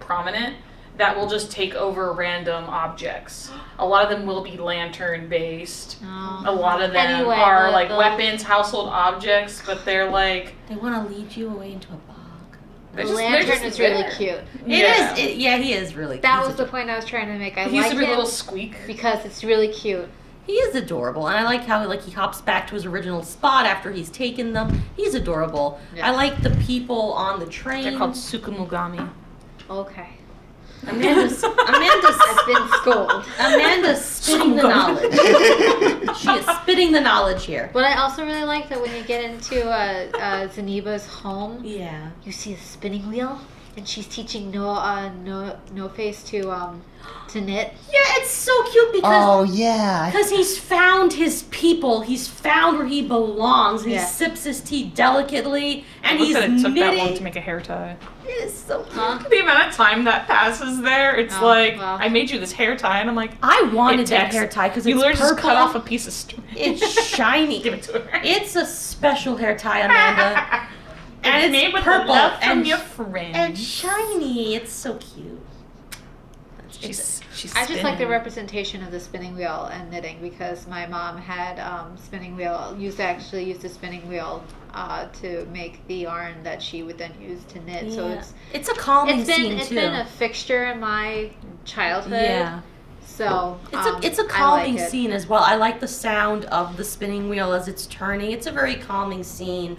prominent, that will just take over random objects. A lot of them will be lantern based. Oh. A lot of them Anyway, are the- like the- weapons, household objects, but they're like They want to lead you away into a bog. The they're lantern just is really there. cute. Yeah. Yeah, he is really cute. That He's was the adorable. point I was trying to make. I He used like to be a him little squeak. because it's really cute. He is adorable, and I like how he hops back to his original spot after he's taken them. He's adorable. Yeah. I like the people on the train. They're called Sukumugami. Okay. Amanda's I've been scolded. Amanda's spitting the knowledge. She is spitting the knowledge here. But I also really like that when you get into Zeniba's home, Yeah. you see a spinning wheel, and she's teaching No Face to knit. Yeah, it's so cute because oh yeah. he's found his people. He's found where he belongs. And Yeah. he sips his tea delicately, and Look he's that it took that long knitting. to make a hair tie. It is so cute. Huh? The amount of time that passes there, it's Oh, like, well. I made you this hair tie, and I'm like, I wanted it that takes- hair tie because you it's literally purple. just cut off a piece of string. It's shiny. Give it to her. It's a special hair tie, Amanda. And it's made with purple the love from and your and friend. shiny. It's so cute. She's I just like the spinning. representation of the spinning wheel and knitting because my mom had spinning wheel used the spinning wheel to make the yarn that she would then use to knit. So Yeah. It's a calming scene it's too. been a fixture in my childhood. Yeah. So It's a I calming like it. scene as well. I like the sound of the spinning wheel as it's turning. It's a very calming scene.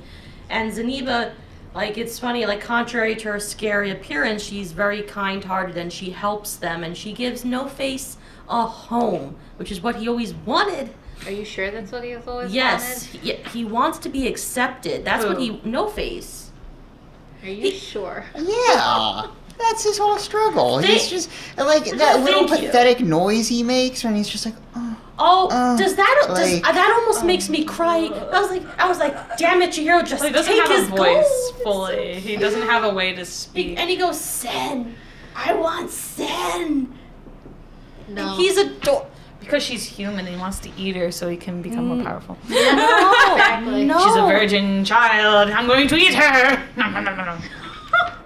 And Zeniba, like, it's funny, like, contrary to her scary appearance, she's very kind-hearted and she helps them and she gives No Face a home, which is what he always wanted. Are you sure that's what he has always Yes, he wants to be accepted. That's what Who? No Face. wanted? Are you sure? Yeah. That's his whole struggle. He's Thank- just like that little Thank you. pathetic noise he makes when he's just like, oh. Oh, does that like- that almost makes me cry? I was like, damn it, Chihiro, just Well, he doesn't take have his a voice gold. fully. He doesn't have a way to speak. And he goes, Sen, I want Sen. No. And he's Because she's human and he wants to eat her so he can become more powerful. No, Exactly. no. She's a virgin child. I'm going to eat her. No.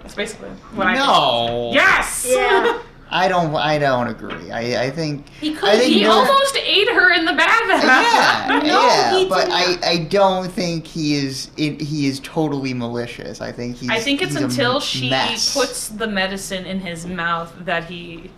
That's basically what I No. think. Yes. Yeah. I don't agree. I think He could. I think He no- almost ate her in the bath. Yeah, No, yeah, he but didn't. I don't think he is totally malicious. I think I think it's he's a until she mess. puts the medicine in his mouth that he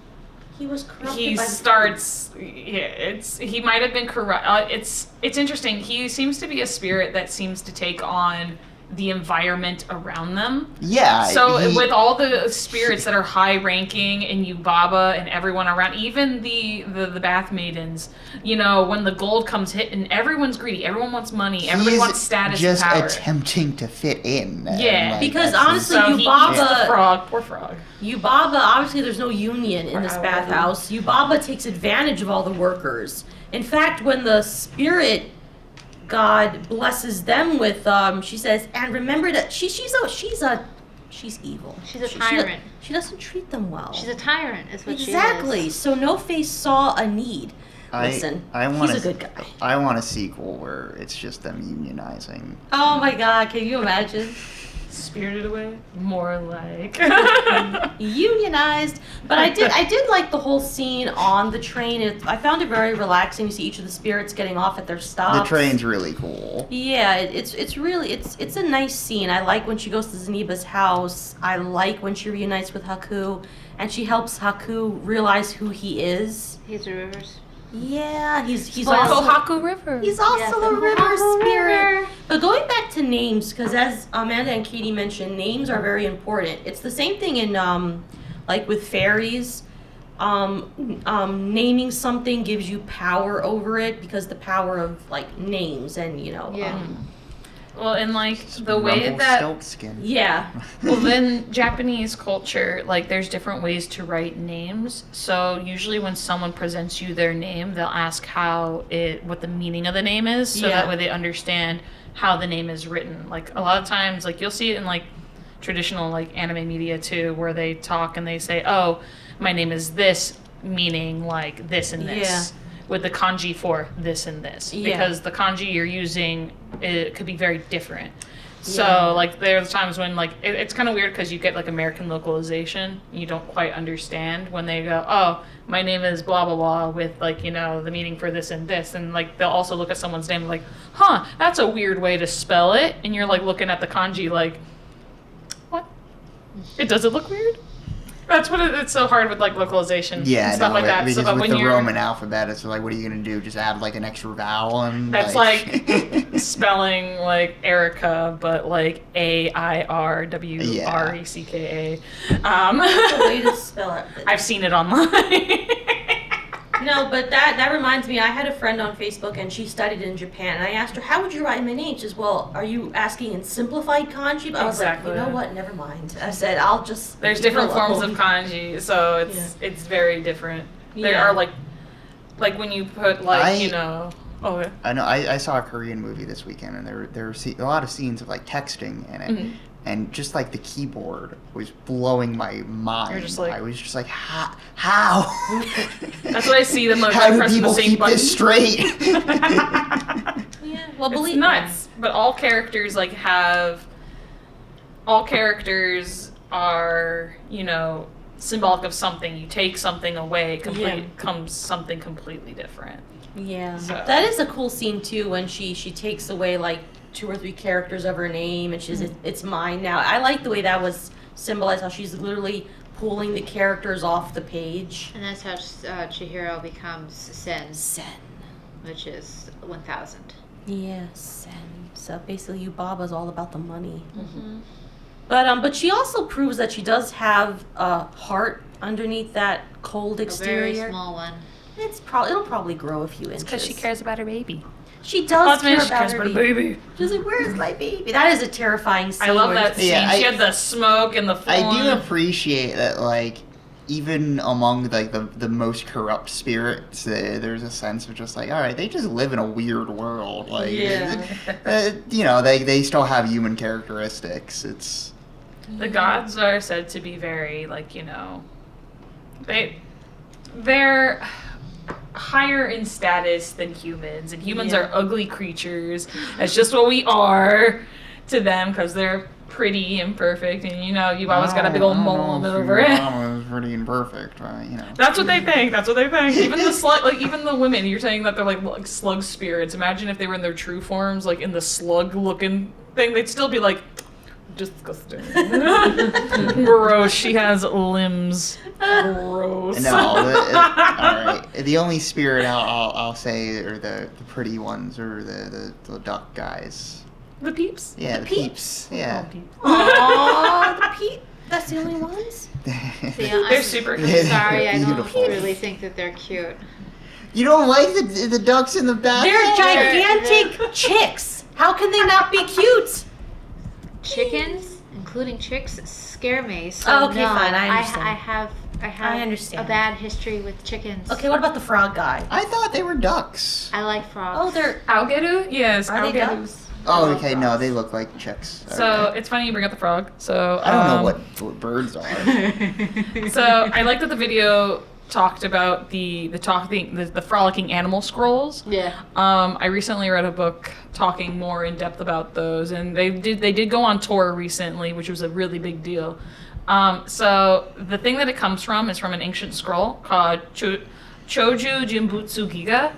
He was corrupted he by the starts. Yeah, he might have been corrupt. It's interesting. He seems to be a spirit that seems to take on the environment around them. Yeah. So he- with all the spirits that are high ranking and Yubaba and everyone around, even the bath maidens, you know, when the gold comes hitting, everyone's greedy. Everyone wants money. Everybody he's wants status just and power. attempting to fit in. and, Yeah, like, because that's- honestly, So he Yubaba- eats the frog. Poor frog. Yubaba, obviously there's no union in this Wow. bathhouse. Yubaba takes advantage of all the workers. In fact, when the spirit god blesses them with, she says, and remember that she's evil. She's a tyrant. She doesn't treat them well. She's a tyrant, is what Exactly. she is. So No Face saw a need. Listen, I want he's a good guy. I want a sequel where it's just them unionizing. Oh my god, can you imagine? Spirited Away? More like. Unionized. But I did like the whole scene on the train. I found it very relaxing. You see each of the spirits getting off at their stops. The train's really cool. Yeah, it's really it's a nice scene. I like when she goes to Zeniba's house. I like when she reunites with Haku, and she helps Haku realize who he is. He's a Rivers. Yeah, he's Like also Kohaku River. he's also Yes, a the river Kohaku spirit. River. But going back to names, because as Amanda and Katie mentioned, names are very important. It's the same thing in like with fairies. Naming something gives you power over it because the power of like names and Yeah. Well, and like the way that. Rumpelstiltskin. yeah. Well, then Japanese culture, like there's different ways to write names. So usually when someone presents you their name, they'll ask what the meaning of the name is, so Yeah. that way they understand how the name is written. Like a lot of times, like you'll see it in like traditional like anime media too, where they talk and they say, "Oh, my name is this," meaning like this and this. Yeah. With the kanji for this and this, Yeah. because the kanji you're using, it could be very different. So, Yeah. like, there's times when, like, it's kind of weird because you get, like, American localization. You don't quite understand when they go, oh, my name is blah, blah, blah, with, like, the meaning for this and this. And, like, they'll also look at someone's name like, huh, that's a weird way to spell it. And you're, like, looking at the kanji like, what? Does it look weird? That's what it's so hard with, like, localization Yeah, and stuff no, like that. because So, but with when the you're... Roman alphabet, it's like, what are you gonna do? Just add like an extra vowel and That's like spelling like Erica, but like AIRWRECKA. That's the way to spell it. I've seen it online. No, but that reminds me, I had a friend on Facebook and she studied in Japan, and I asked her, how would you write my name? She says, well, are you asking in simplified kanji? But I was Exactly. like, you know what, never mind. I said, I'll just There's leave it different forms alone. of kanji, so it's very different. There Yeah. are like when you put like Oh, yeah. I know. I saw a Korean movie this weekend, and there were a lot of scenes of like texting in it, Mhm. and just like the keyboard was blowing my mind. You're just like- I was just like, how? That's what I see them like How do pressing the people same keep button. this straight? Yeah, well, It's believe nuts. But all characters are, symbolic of something. You take something away, comes something completely different. Yeah, So- that is a cool scene too when she takes away like 2 or 3 characters of her name and she's it's mine now. I like the way that was symbolized, how she's literally pulling the characters off the page. And that's how Chihiro becomes Sen, Sen. which is 1,000. Yeah, Sen. So basically, Yubaba's all about the money. But she also proves that she does have a heart underneath that cold A exterior. very small one. It'll probably grow a few inches. Because she cares about her baby. She does care She about cares her about her baby. baby. She's like, "Where's my baby?" That is a terrifying scene. I love where that it's- scene. Yeah, She had the smoke and the I do flame. appreciate that, like, even among like the most corrupt spirits, there's a sense of just like, all right, they just live in a weird world. Like, Yeah. they still have human characteristics. It's The gods are said to be very, they're... higher in status than humans, and humans are ugly creatures. That's just what we are to them because they're pretty and perfect, and you always got a big old mole over it. Mama was pretty imperfect, That's what they think. That's what they think. Even the even the women. You're saying that they're like slug spirits. Imagine if they were in their true forms, like in the slug-looking thing. They'd still be like, disgusting. Gross. She has limbs. Gross. No, all right. The only spirit I'll say are the pretty ones, or the duck guys. The peeps? Yeah, the peeps. Yeah. Aww, the peep. That's the only ones? They're super I'm cute. sorry, I don't Beautiful. really think that they're cute. You don't like the ducks in the back? They're gigantic chicks. How can they not be cute? Chickens, including chicks, scare me. So Oh, okay, no, fine, I understand. I have I understand. a bad history with chickens. Okay, what about the frog guy? I thought they were ducks. I like frogs. Oh, they're... Algeru? Yes, Are they algeru. ducks? Oh, okay, no, they look like chicks. So Okay. it's funny you bring up the frog. So I don't know what birds are. So I like that the video talked about the frolicking animal scrolls. Yeah. I recently read a book talking more in depth about those, and they did go on tour recently, which was a really big deal. So the thing that it comes from is from an ancient scroll called Choju Jimbutsu Giga.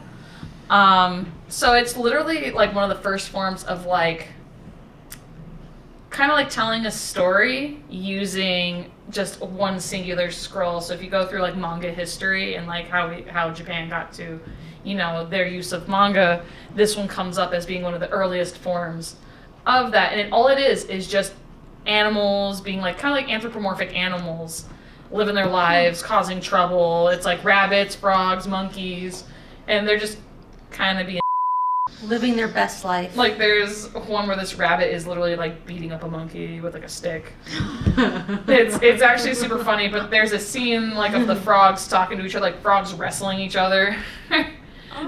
So it's literally like one of the first forms of like kind of like telling a story using just one singular scroll. So if you go through like manga history and like how Japan got to, their use of manga, this one comes up as being one of the earliest forms of that. And all it is just animals being like kind of like anthropomorphic animals living their lives, causing trouble. It's like rabbits, frogs, monkeys, and they're just kind of being Living their best life. like there's one where this rabbit is literally like beating up a monkey with like a stick. It's actually super funny, but there's a scene like of the frogs talking to each other, like frogs wrestling each other.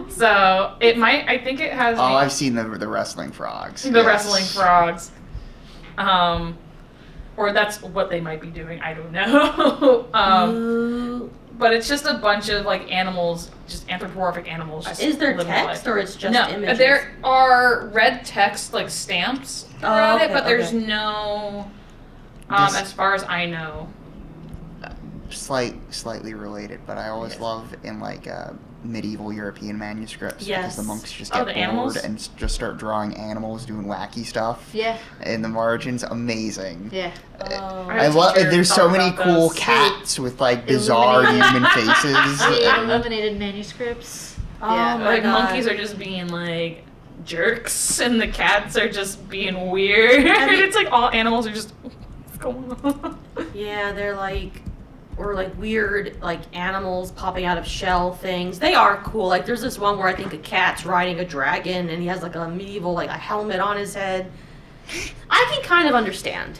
So I think it has Oh, I've seen the wrestling frogs. the wrestling frogs. Or that's what they might be doing. I don't know. Ooh. But it's just a bunch of like animals, just anthropomorphic animals. Just Is there living their text life. or it's just no, images? there are red text like stamps around okay, it, but there's okay. no, This- as far as I know. Slightly related, but I always love in like medieval European manuscripts Yes. because the monks just Oh, get the bored animals? and just start drawing animals doing wacky stuff. Yeah. In the margins, amazing. Yeah. Oh. I love. teacher There's so talked many about cool those. cats with like bizarre human faces. The and- illuminated manuscripts. Oh Yeah. my Like God. monkeys are just being like jerks, and the cats are just being weird. It's like all animals are just what's going on? Yeah, they're like, or like weird like animals popping out of shell things. They are cool. Like there's this one where I think a cat's riding a dragon and he has like a medieval like a helmet on his head. I can kind of understand.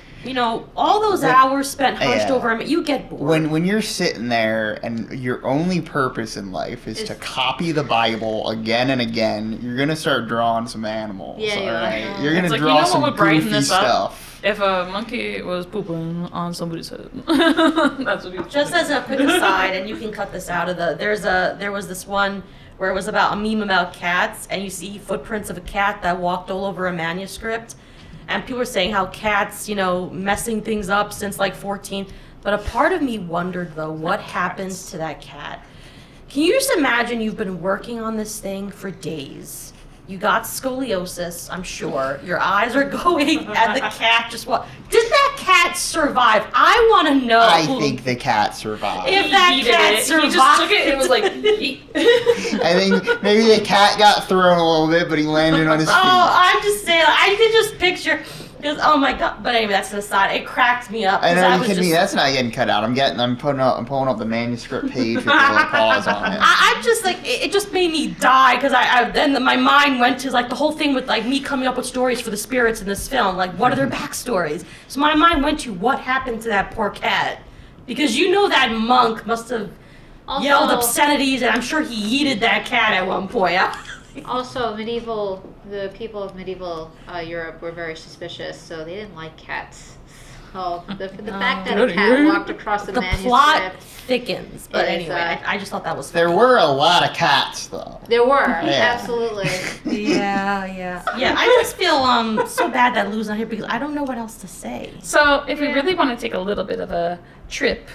All those When- hours spent hunched yeah. over him, you get bored. When you're sitting there and your only purpose in life is to copy the Bible again and again, you're gonna start drawing some animals. Yeah, you all are. right? You're gonna It's like, draw what some would brighten goofy this up? stuff. If a monkey was pooping on somebody's head, that's what you. Just as a quick aside, and you can cut this out of there was this one where it was about a meme about cats, and you see footprints of a cat that walked all over a manuscript, and people were saying how cats, messing things up since like 14. But a part of me wondered though, what happens to that cat? Can you just imagine you've been working on this thing for days? You got scoliosis, I'm sure. Your eyes are going, and the cat just what? Did that cat survive? I want to know. I think the cat survived. If that He cat did it. survived. He just took it and was like, I think maybe the cat got thrown a little bit, but he landed on his feet. Oh, I'm just saying. I could just picture because oh my god. But anyway, that's an aside. It cracked me up. I 'cause know you was kidding me. just- That's not getting cut out. I'm pulling up the manuscript page with the little pause on it. I'm just like it just made me die because then my mind went to like the whole thing with like me coming up with stories for the spirits in this film. Like what are their backstories? So my mind went to what happened to that poor cat because that monk must have yelled obscenities and I'm sure he yeeted that cat at one point. Also, the people of medieval Europe were very suspicious, so they didn't like cats. Oh, the fact that Good a cat idea. walked across the The manuscript. plot thickens, but Is, anyway, I just thought that was There funny. were a lot of cats, though. There were, Yeah. absolutely. Yeah. I just feel so bad that Lou's not here because I don't know what else to say. So, if we really want to take a little bit of a trip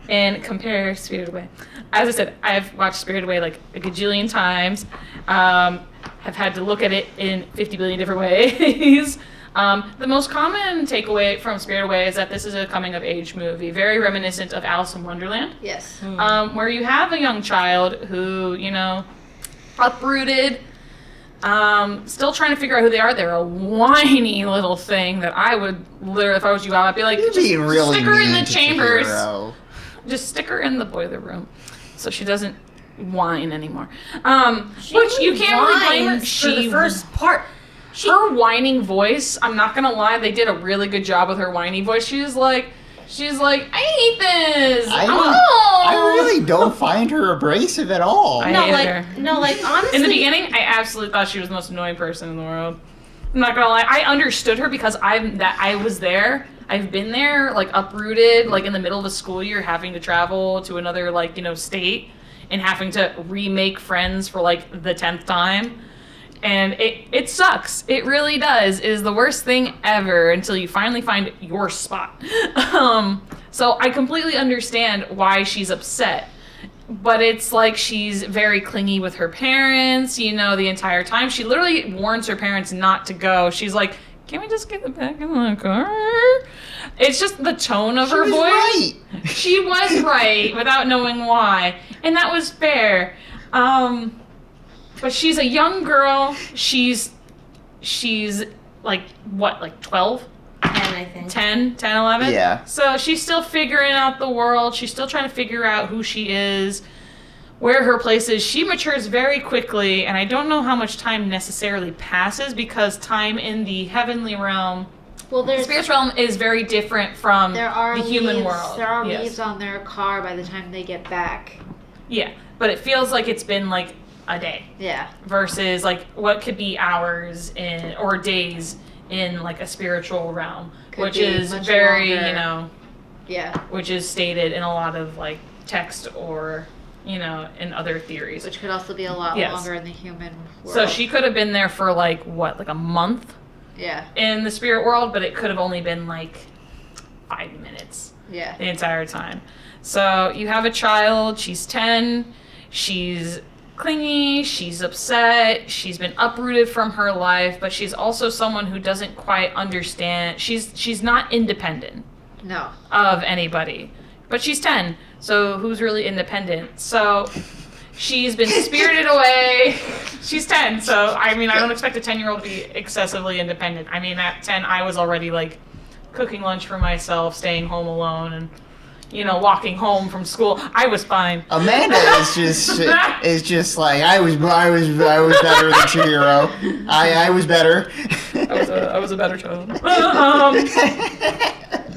and compare Spirited Away, as I said, I've watched Spirited Away like a gajillion times. Have had to look at it in 50 billion different ways. The most common takeaway from Spirited Away is that this is a coming-of-age movie, very reminiscent of Alice in Wonderland, Yes. where you have a young child who, uprooted, still trying to figure out who they are. They're a whiny little thing that I would literally, if I was you, I'd be like, You're just being really stick her in mean the to chambers. Chihiro. Just stick her in the boiler room so she doesn't whine anymore. She Which you can't really blame her. whines for the first part. Her whining voice, I'm not gonna lie, they did a really good job with her whiny voice. She's like, I hate this. I really don't find her abrasive at all. I No, hated like, her. no, like, honestly. In the beginning, I absolutely thought she was the most annoying person in the world. I'm not gonna lie, I understood her because I was there. I've been there, like uprooted, like in the middle of a school year, having to travel to another, state, and having to remake friends for like the 10th time. And it sucks. It really does. It is the worst thing ever until you finally find your spot. So I completely understand why she's upset. But it's like she's very clingy with her parents, the entire time. She literally warns her parents not to go. She's like, can we just get back in the car? It's just the tone of her was voice. right. She was right without knowing why. And that was fair. But she's a young girl. She's like, what, like 12? 10, I think. 10, 11? Yeah. So she's still figuring out the world. She's still trying to figure out who she is, where her place is. She matures very quickly, and I don't know how much time necessarily passes because time in the heavenly realm, Well, the spirit realm, is very different from there are the human leaves, world. There are Yes. leaves on their car by the time they get back. Yeah, but it feels like it's been like a day Yeah. versus like what could be hours or days in like a spiritual realm, Could which be is much very, longer. Yeah. which is stated in a lot of like text or, in other theories. Which could also be a lot Yes. longer in the human world. So she could have been there for like what, like a month Yeah. in the spirit world, but it could have only been like 5 minutes Yeah. the entire time. So you have a child, she's 10, she's clingy, she's upset, she's been uprooted from her life, but she's also someone who doesn't quite understand. She's not independent No. of anybody. But she's 10, so who's really independent? So she's been spirited away. She's 10, so I don't expect a 10-year-old to be excessively independent. At 10, I was already like cooking lunch for myself, staying home alone, and walking home from school. I was fine. Amanda is just like I was better than Chihiro. I was better. I was a better child.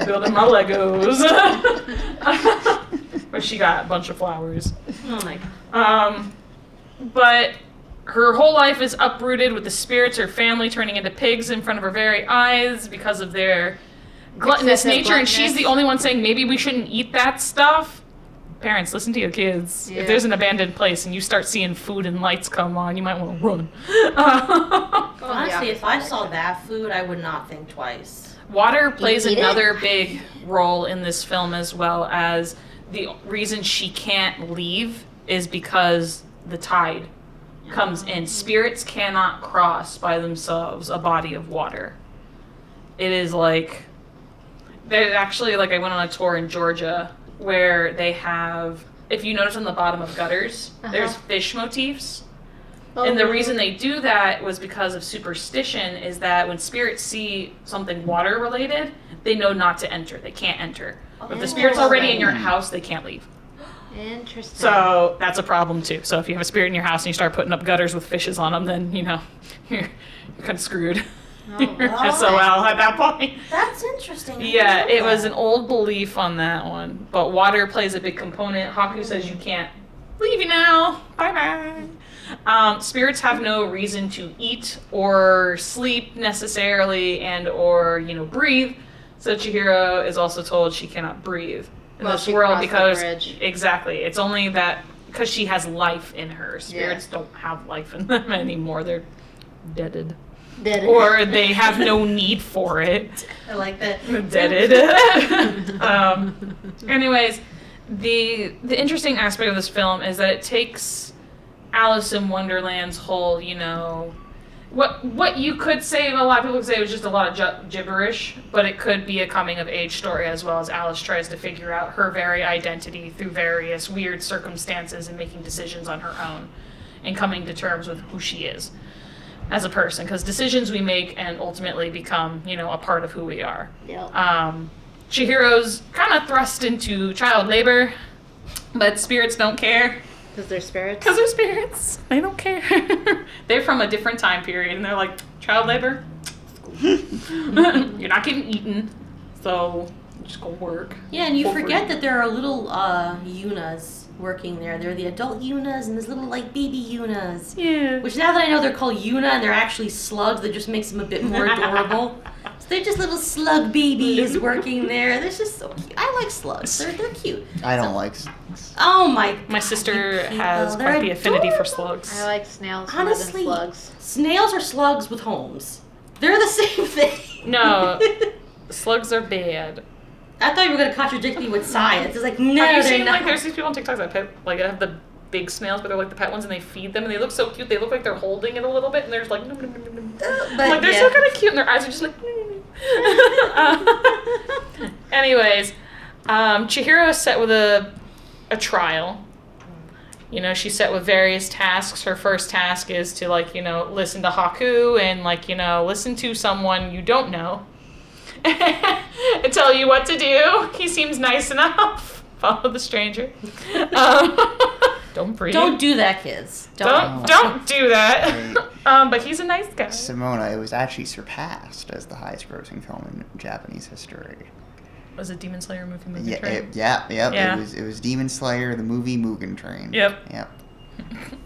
Building my Legos. But she got a bunch of flowers. Oh my god. But her whole life is uprooted with the spirits, her family turning into pigs in front of her very eyes because of their gluttonous Excessive nature, and she's gluttonous. the only one saying maybe we shouldn't eat that stuff. Parents, listen to your kids. Yeah. If there's an abandoned place and you start seeing food and lights come on, you might want to run. Honestly, if I saw that food, I would not think twice. Water plays eat it? another big role in this film, as well as the reason she can't leave is because the tide comes in. Spirits cannot cross by themselves a body of water. It is like, there's actually, like, I went on a tour in Georgia where they have, if you notice on the bottom of gutters, there's fish motifs. And the reason they do that was because of superstition, is that when spirits see something water related, they know not to enter. They can't enter. But if the spirit's already in your house, they can't leave. Interesting. So that's a problem too. So if you have a spirit in your house and you start putting up gutters with fishes on them, then you're kind of screwed. You're wow. SOL at that point. That's interesting. I Yeah, didn't know it was that. an old belief on that one. But water plays a big component. Haku says you can't leave you now. Bye-bye. Spirits have no reason to eat or sleep necessarily and or, breathe. So Chihiro is also told she cannot breathe in Well, this she world crossed the because bridge. exactly, it's only that because she has life in her. Spirits don't have life in them anymore. They're deaded. Or they have no need for it. I like that. Deaded. Anyways, the interesting aspect of this film is that it takes Alice in Wonderland's whole, you know, what you could say, a lot of people could say it was just a lot of gibberish, but it could be a coming of age story as well, as Alice tries to figure out her very identity through various weird circumstances and making decisions on her own and coming to terms with who she is as a person, because decisions we make and ultimately become, you know, a part of who we are. Yep. Chihiro's kind of thrust into child labor, but spirits don't care. Because they're spirits? Because they're spirits. They don't care. They're from a different time period, and they're like, child labor? You're not getting eaten, so just go work. Yeah, and you For forget free. that there are little Yunas working there. They're the adult Yunas and there's little like baby Yunas. Yeah. Which now that I know they're called Yuna and they're actually slugs, that just makes them a bit more adorable. So they're just little slug babies working there. They're just so cute. I like slugs. They're cute. I don't like. Oh my! My sister God, has they're quite the affinity for adorable. slugs. I like snails Honestly, more than slugs. snails are slugs with homes. They're the same thing. No, slugs are bad. I thought you were gonna contradict me with science. It's like no, Have you they're seen not. like there's these people on TikTok that have the big snails, but they're like the pet ones, and they feed them, and they look so cute. They look like they're holding it a little bit, and they're just like, nom, nom, nom, nom, nom. But Like they're yeah. so kind of cute, and their eyes are just like. Anyways, Chihiro is set with a trial. You know, she's set with various tasks. Her first task is to like, you know, listen to Haku and like, you know, listen to someone you don't know and tell you what to do. He seems nice enough. Follow the stranger. Don't breathe. Don't do that, kids. Don't do that. Right. But he's a nice guy. Simona, it was actually surpassed as the highest-grossing film in Japanese history. Was it Demon Slayer movie Yeah, train? yeah. It was Demon Slayer, the movie Mugen Train. Yep. Yep.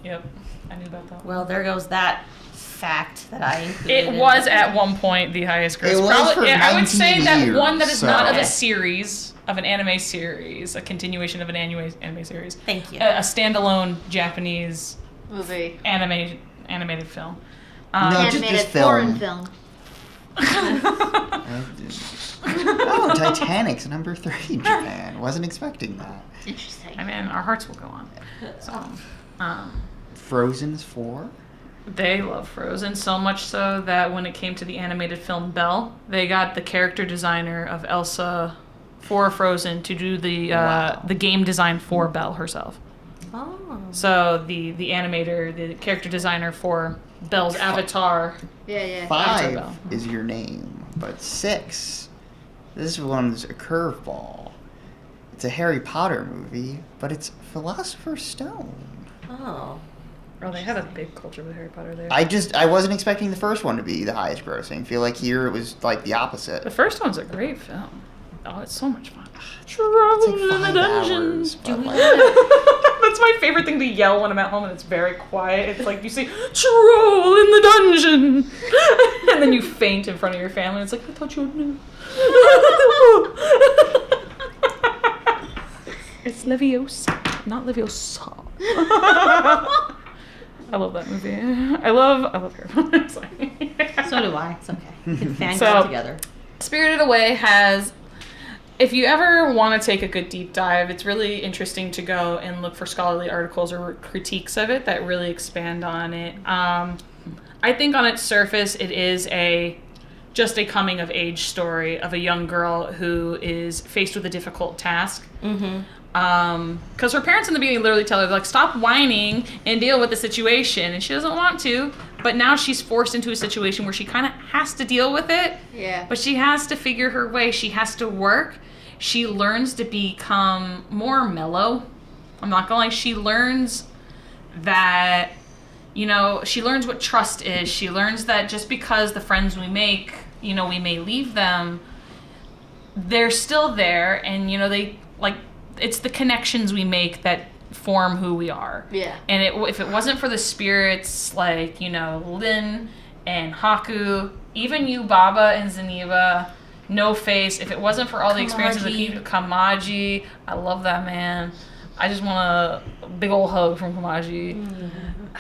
Yep. I knew about that. Well, there goes that fact that I included. It in was the- at one point the highest gross. It was for I would say 19 that years, one that is not of so- a series, of an anime series, a continuation of an anime series. Thank you. A standalone Japanese Movie. animated film. No, Animated just foreign film. film. Oh, Titanic's number 3 in Japan. Wasn't expecting that. Interesting. I mean, our hearts will go on. So, Frozen's 4? they love Frozen so much so that when it came to the animated film Belle, they got the character designer of Elsa for Frozen to do the game design for Belle herself. Oh. So the animator, the character designer for Belle's avatar. Yeah. 5 Belle. is your name, but 6, this one's a curveball. It's a Harry Potter movie, but it's Philosopher's Stone. Oh. Oh, they have a big culture with Harry Potter there. I wasn't expecting the first one to be the highest grossing. I feel like here it was like the opposite. The first one's a great film. Oh, it's so much fun. It's Travel like in the 5 dungeon. hours. Do but, we like, That's my favorite thing to yell when I'm at home and it's very quiet. It's like you say, "Troll in the dungeon," and then you faint in front of your family. It's like, I thought you knew. It's Leviosa, not Leviosa. I love that movie. I love Harry Potter. Sorry. So do I. It's okay. We can fangirl So- together. Spirited Away has, if you ever want to take a good deep dive, it's really interesting to go and look for scholarly articles or critiques of it that really expand on it. I think on its surface, it is just a coming of age story of a young girl who is faced with a difficult task. Mm-hmm. Because her parents in the beginning literally tell her, like, stop whining and deal with the situation, and she doesn't want to. But now she's forced into a situation where she kind of has to deal with it. Yeah. But she has to figure her way. She has to work. She learns to become more mellow. I'm not gonna lie. She learns that, you know, she learns what trust is. She learns that just because the friends we make, you know, we may leave them, they're still there. And, you know, it's the connections we make that form who we are. Yeah. And if it wasn't for the spirits like, you know, Lin and Haku, even you, Baba and Zeniba, No Face. If it wasn't for all the experiences of Kamaji. Kamaji, I love that man. I just want a big old hug from Kamaji.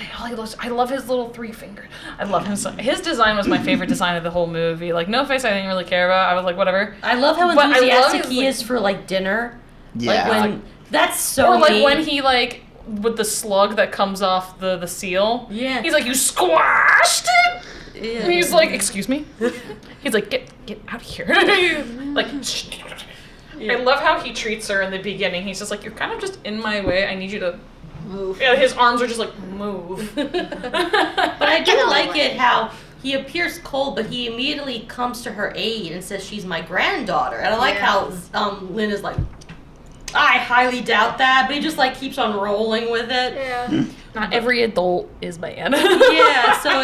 I love his little 3-fingered. I love him so. His design was my favorite design of the whole movie. Like No Face, I didn't really care about. I was like, whatever. I love how But I love enthusiastic his, he like- is for like dinner. Yeah. Like when that's so. Or like me. when he like with the slug that comes off the seal. Yeah. He's like, you squashed it. Yeah. And he's like, excuse me. He's like, get out of here. Like. I love how he treats her in the beginning. He's just like, you're kind of just in my way. I need you to Move. Yeah, his arms are just like, move. But I do like it how he appears cold, but he immediately comes to her aid and says she's my granddaughter. And I like how Lynn is like, I highly doubt that, but he just like keeps on rolling with it. Yeah. Not every adult is bad. Yeah, so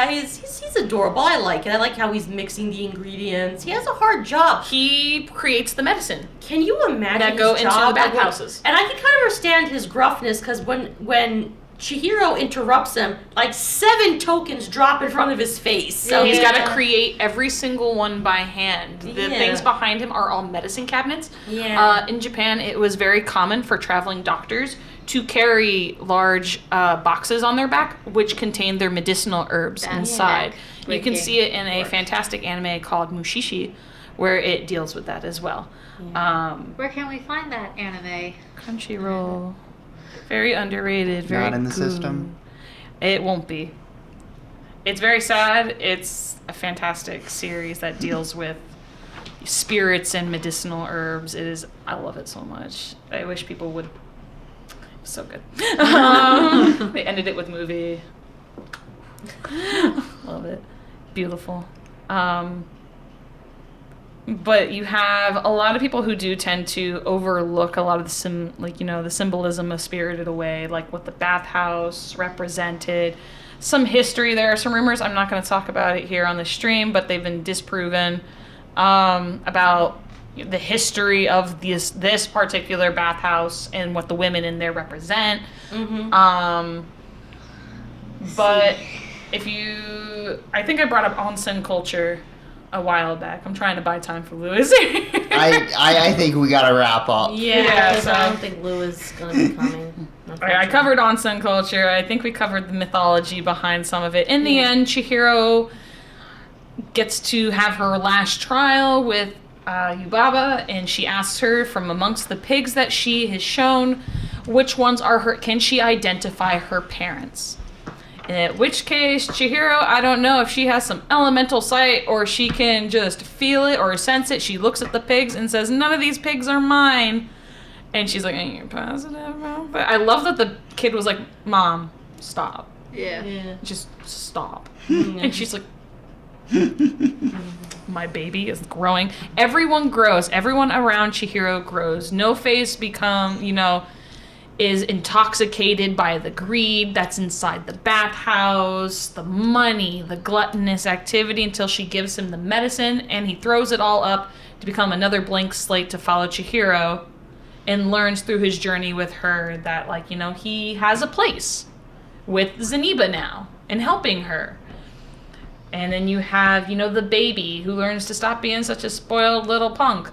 he's adorable. I like it. I like how he's mixing the ingredients. He has a hard job. He creates the medicine Can you imagine that go his into job? the bathhouses. And I can kind of understand his gruffness because when Chihiro interrupts him, like 7 tokens drop in front of his face. So He's yeah. got to create every single one by hand. The Yeah. things behind him are all medicine cabinets. Yeah. In Japan, it was very common for traveling doctors to carry large boxes on their back, which contained their medicinal herbs inside. You can see it in a fantastic anime called Mushishi, where it deals with that as well. Where can we find that anime? Crunchyroll. Very underrated. Very Not in the good. system. It won't be. It's very sad. It's a fantastic series that deals with spirits and medicinal herbs. It is. I love it so much. I wish people would. It's so good. They ended it with movie. Love it. Beautiful. But you have a lot of people who do tend to overlook a lot of the the symbolism of Spirited Away, like what the bathhouse represented. Some history, there are some rumors, I'm not going to talk about it here on the stream, but they've been disproven, about the history of this particular bathhouse and what the women in there represent. But I think I brought up onsen culture a while back. I'm trying to buy time for Lewis. I think we gotta wrap up. Yeah, because so- I don't think Lou is going to be coming. I covered onsen culture. I think we covered the mythology behind some of it. In the end, Chihiro gets to have her last trial with Yubaba, and she asks her from amongst the pigs that she has shown, which ones are her. Can she identify her parents? In which case, Chihiro, I don't know if she has some elemental sight or she can just feel it or sense it. She looks at the pigs and says, none of these pigs are mine. And she's like, are you positive? But I love that the kid was like, Mom, stop. Yeah. Just stop. And she's like, my baby is growing. Everyone grows. Everyone around Chihiro grows. No Face is intoxicated by the greed that's inside the bathhouse, the money, the gluttonous activity until she gives him the medicine, and he throws it all up to become another blank slate to follow Chihiro, and learns through his journey with her that, he has a place with Zeniba now and helping her. And then you have, the baby who learns to stop being such a spoiled little punk.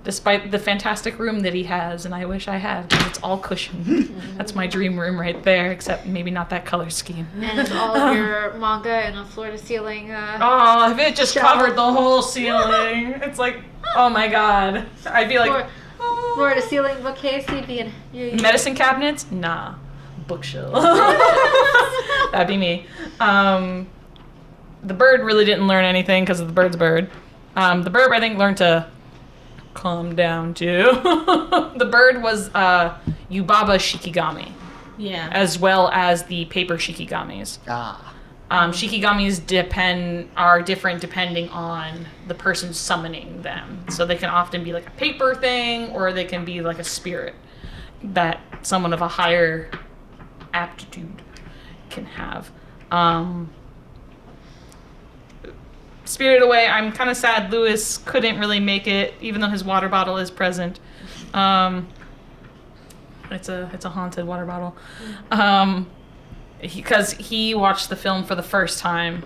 Despite the fantastic room that he has, and I wish I had, because it's all cushioned. That's my dream room right there, except maybe not that color scheme. And all of your manga in a floor-to-ceiling. Oh, if it just shelf. covered the whole ceiling. It's like, oh my god. I'd be like, Floor-to-ceiling bookcase. You'd be in. medicine cabinets? Nah. Bookshelf. That'd be me. The bird really didn't learn anything because of the bird's bird. The bird, I think, learned to calm down too. The bird was Yubaba Shikigami, as well as the paper Shikigamis. Shikigamis are different depending on the person summoning them. So they can often be like a paper thing, or they can be like a spirit that someone of a higher aptitude can have. Spirited Away, I'm kind of sad Lewis couldn't really make it, even though his water bottle is present. It's a haunted water bottle. Because he watched the film for the first time,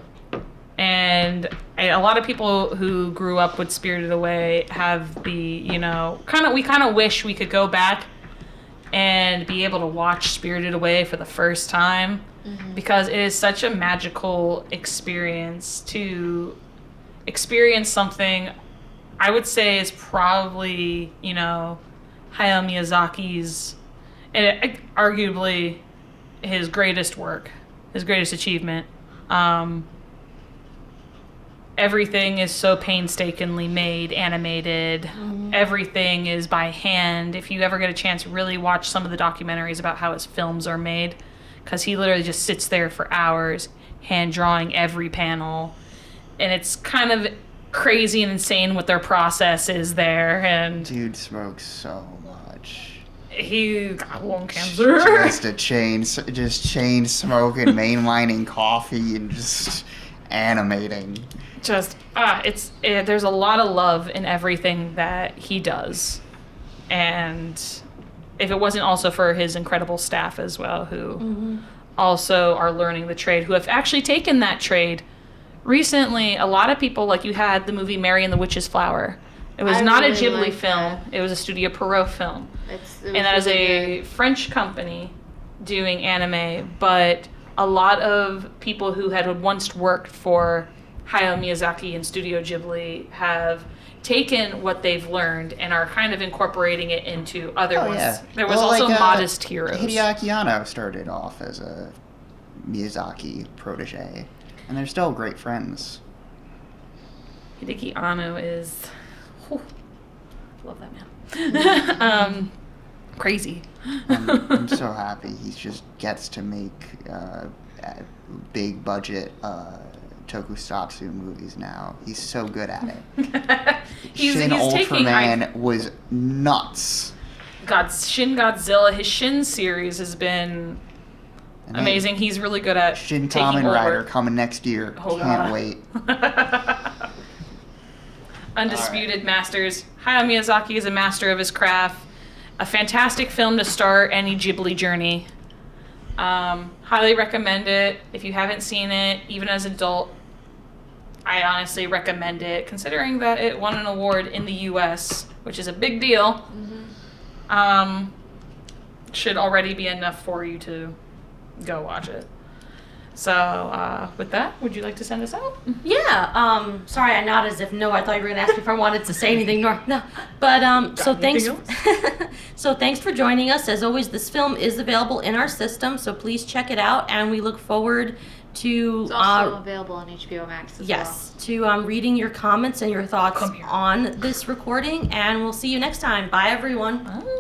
And a lot of people who grew up with Spirited Away have the, we kind of wish we could go back and be able to watch Spirited Away for the first time, because it is such a magical experience to experience something I would say is probably, Hayao Miyazaki's, arguably his greatest work, his greatest achievement. Everything is so painstakingly made, animated. Everything is by hand. If you ever get a chance, really watch some of the documentaries about how his films are made, because he literally just sits there for hours, hand drawing every panel. And it's kind of crazy and insane what their process is there. And Dude smokes so much. He got lung cancer. Just chain smoking, mainlining coffee, and just animating. There's a lot of love in everything that he does. And if it wasn't also for his incredible staff as well, who also are learning the trade, who have actually taken that trade. Recently, a lot of people, like you had the movie Mary and the Witch's Flower. It was not a Ghibli film. It was a Studio Perrault film. And that is a French company doing anime, but a lot of people who had once worked for Hayao Miyazaki and Studio Ghibli have taken what they've learned and are kind of incorporating it into other ones. Yeah. There was also Modest Heroes. Hideaki Anno started off as a Miyazaki protege, and they're still great friends. Hideaki Anno is... love that man. Crazy. I'm so happy he just gets to make big budget tokusatsu movies now. He's so good at it. Shin Ultraman was nuts. Shin Godzilla, his Shin series has been amazing. He's really good at Shin Kamen Rider coming next year. Can't wait. Undisputed Masters. Hayao Miyazaki is a master of his craft. A fantastic film to start any Ghibli journey. Highly recommend it. If you haven't seen it, even as an adult, I honestly recommend it, considering that it won an award in the US, which is a big deal. Should already be enough for you to go watch it. So, with that, would you like to send us out? Yeah. Sorry, I nodded as if no. I thought you were going to ask me if I wanted to say anything. No. But so thanks. So thanks for joining us. As always, this film is available in our system, so please check it out. And we look forward to. It's also available on HBO Max as yes, to reading your comments and your thoughts on this recording. And we'll see you next time. Bye, everyone. Bye.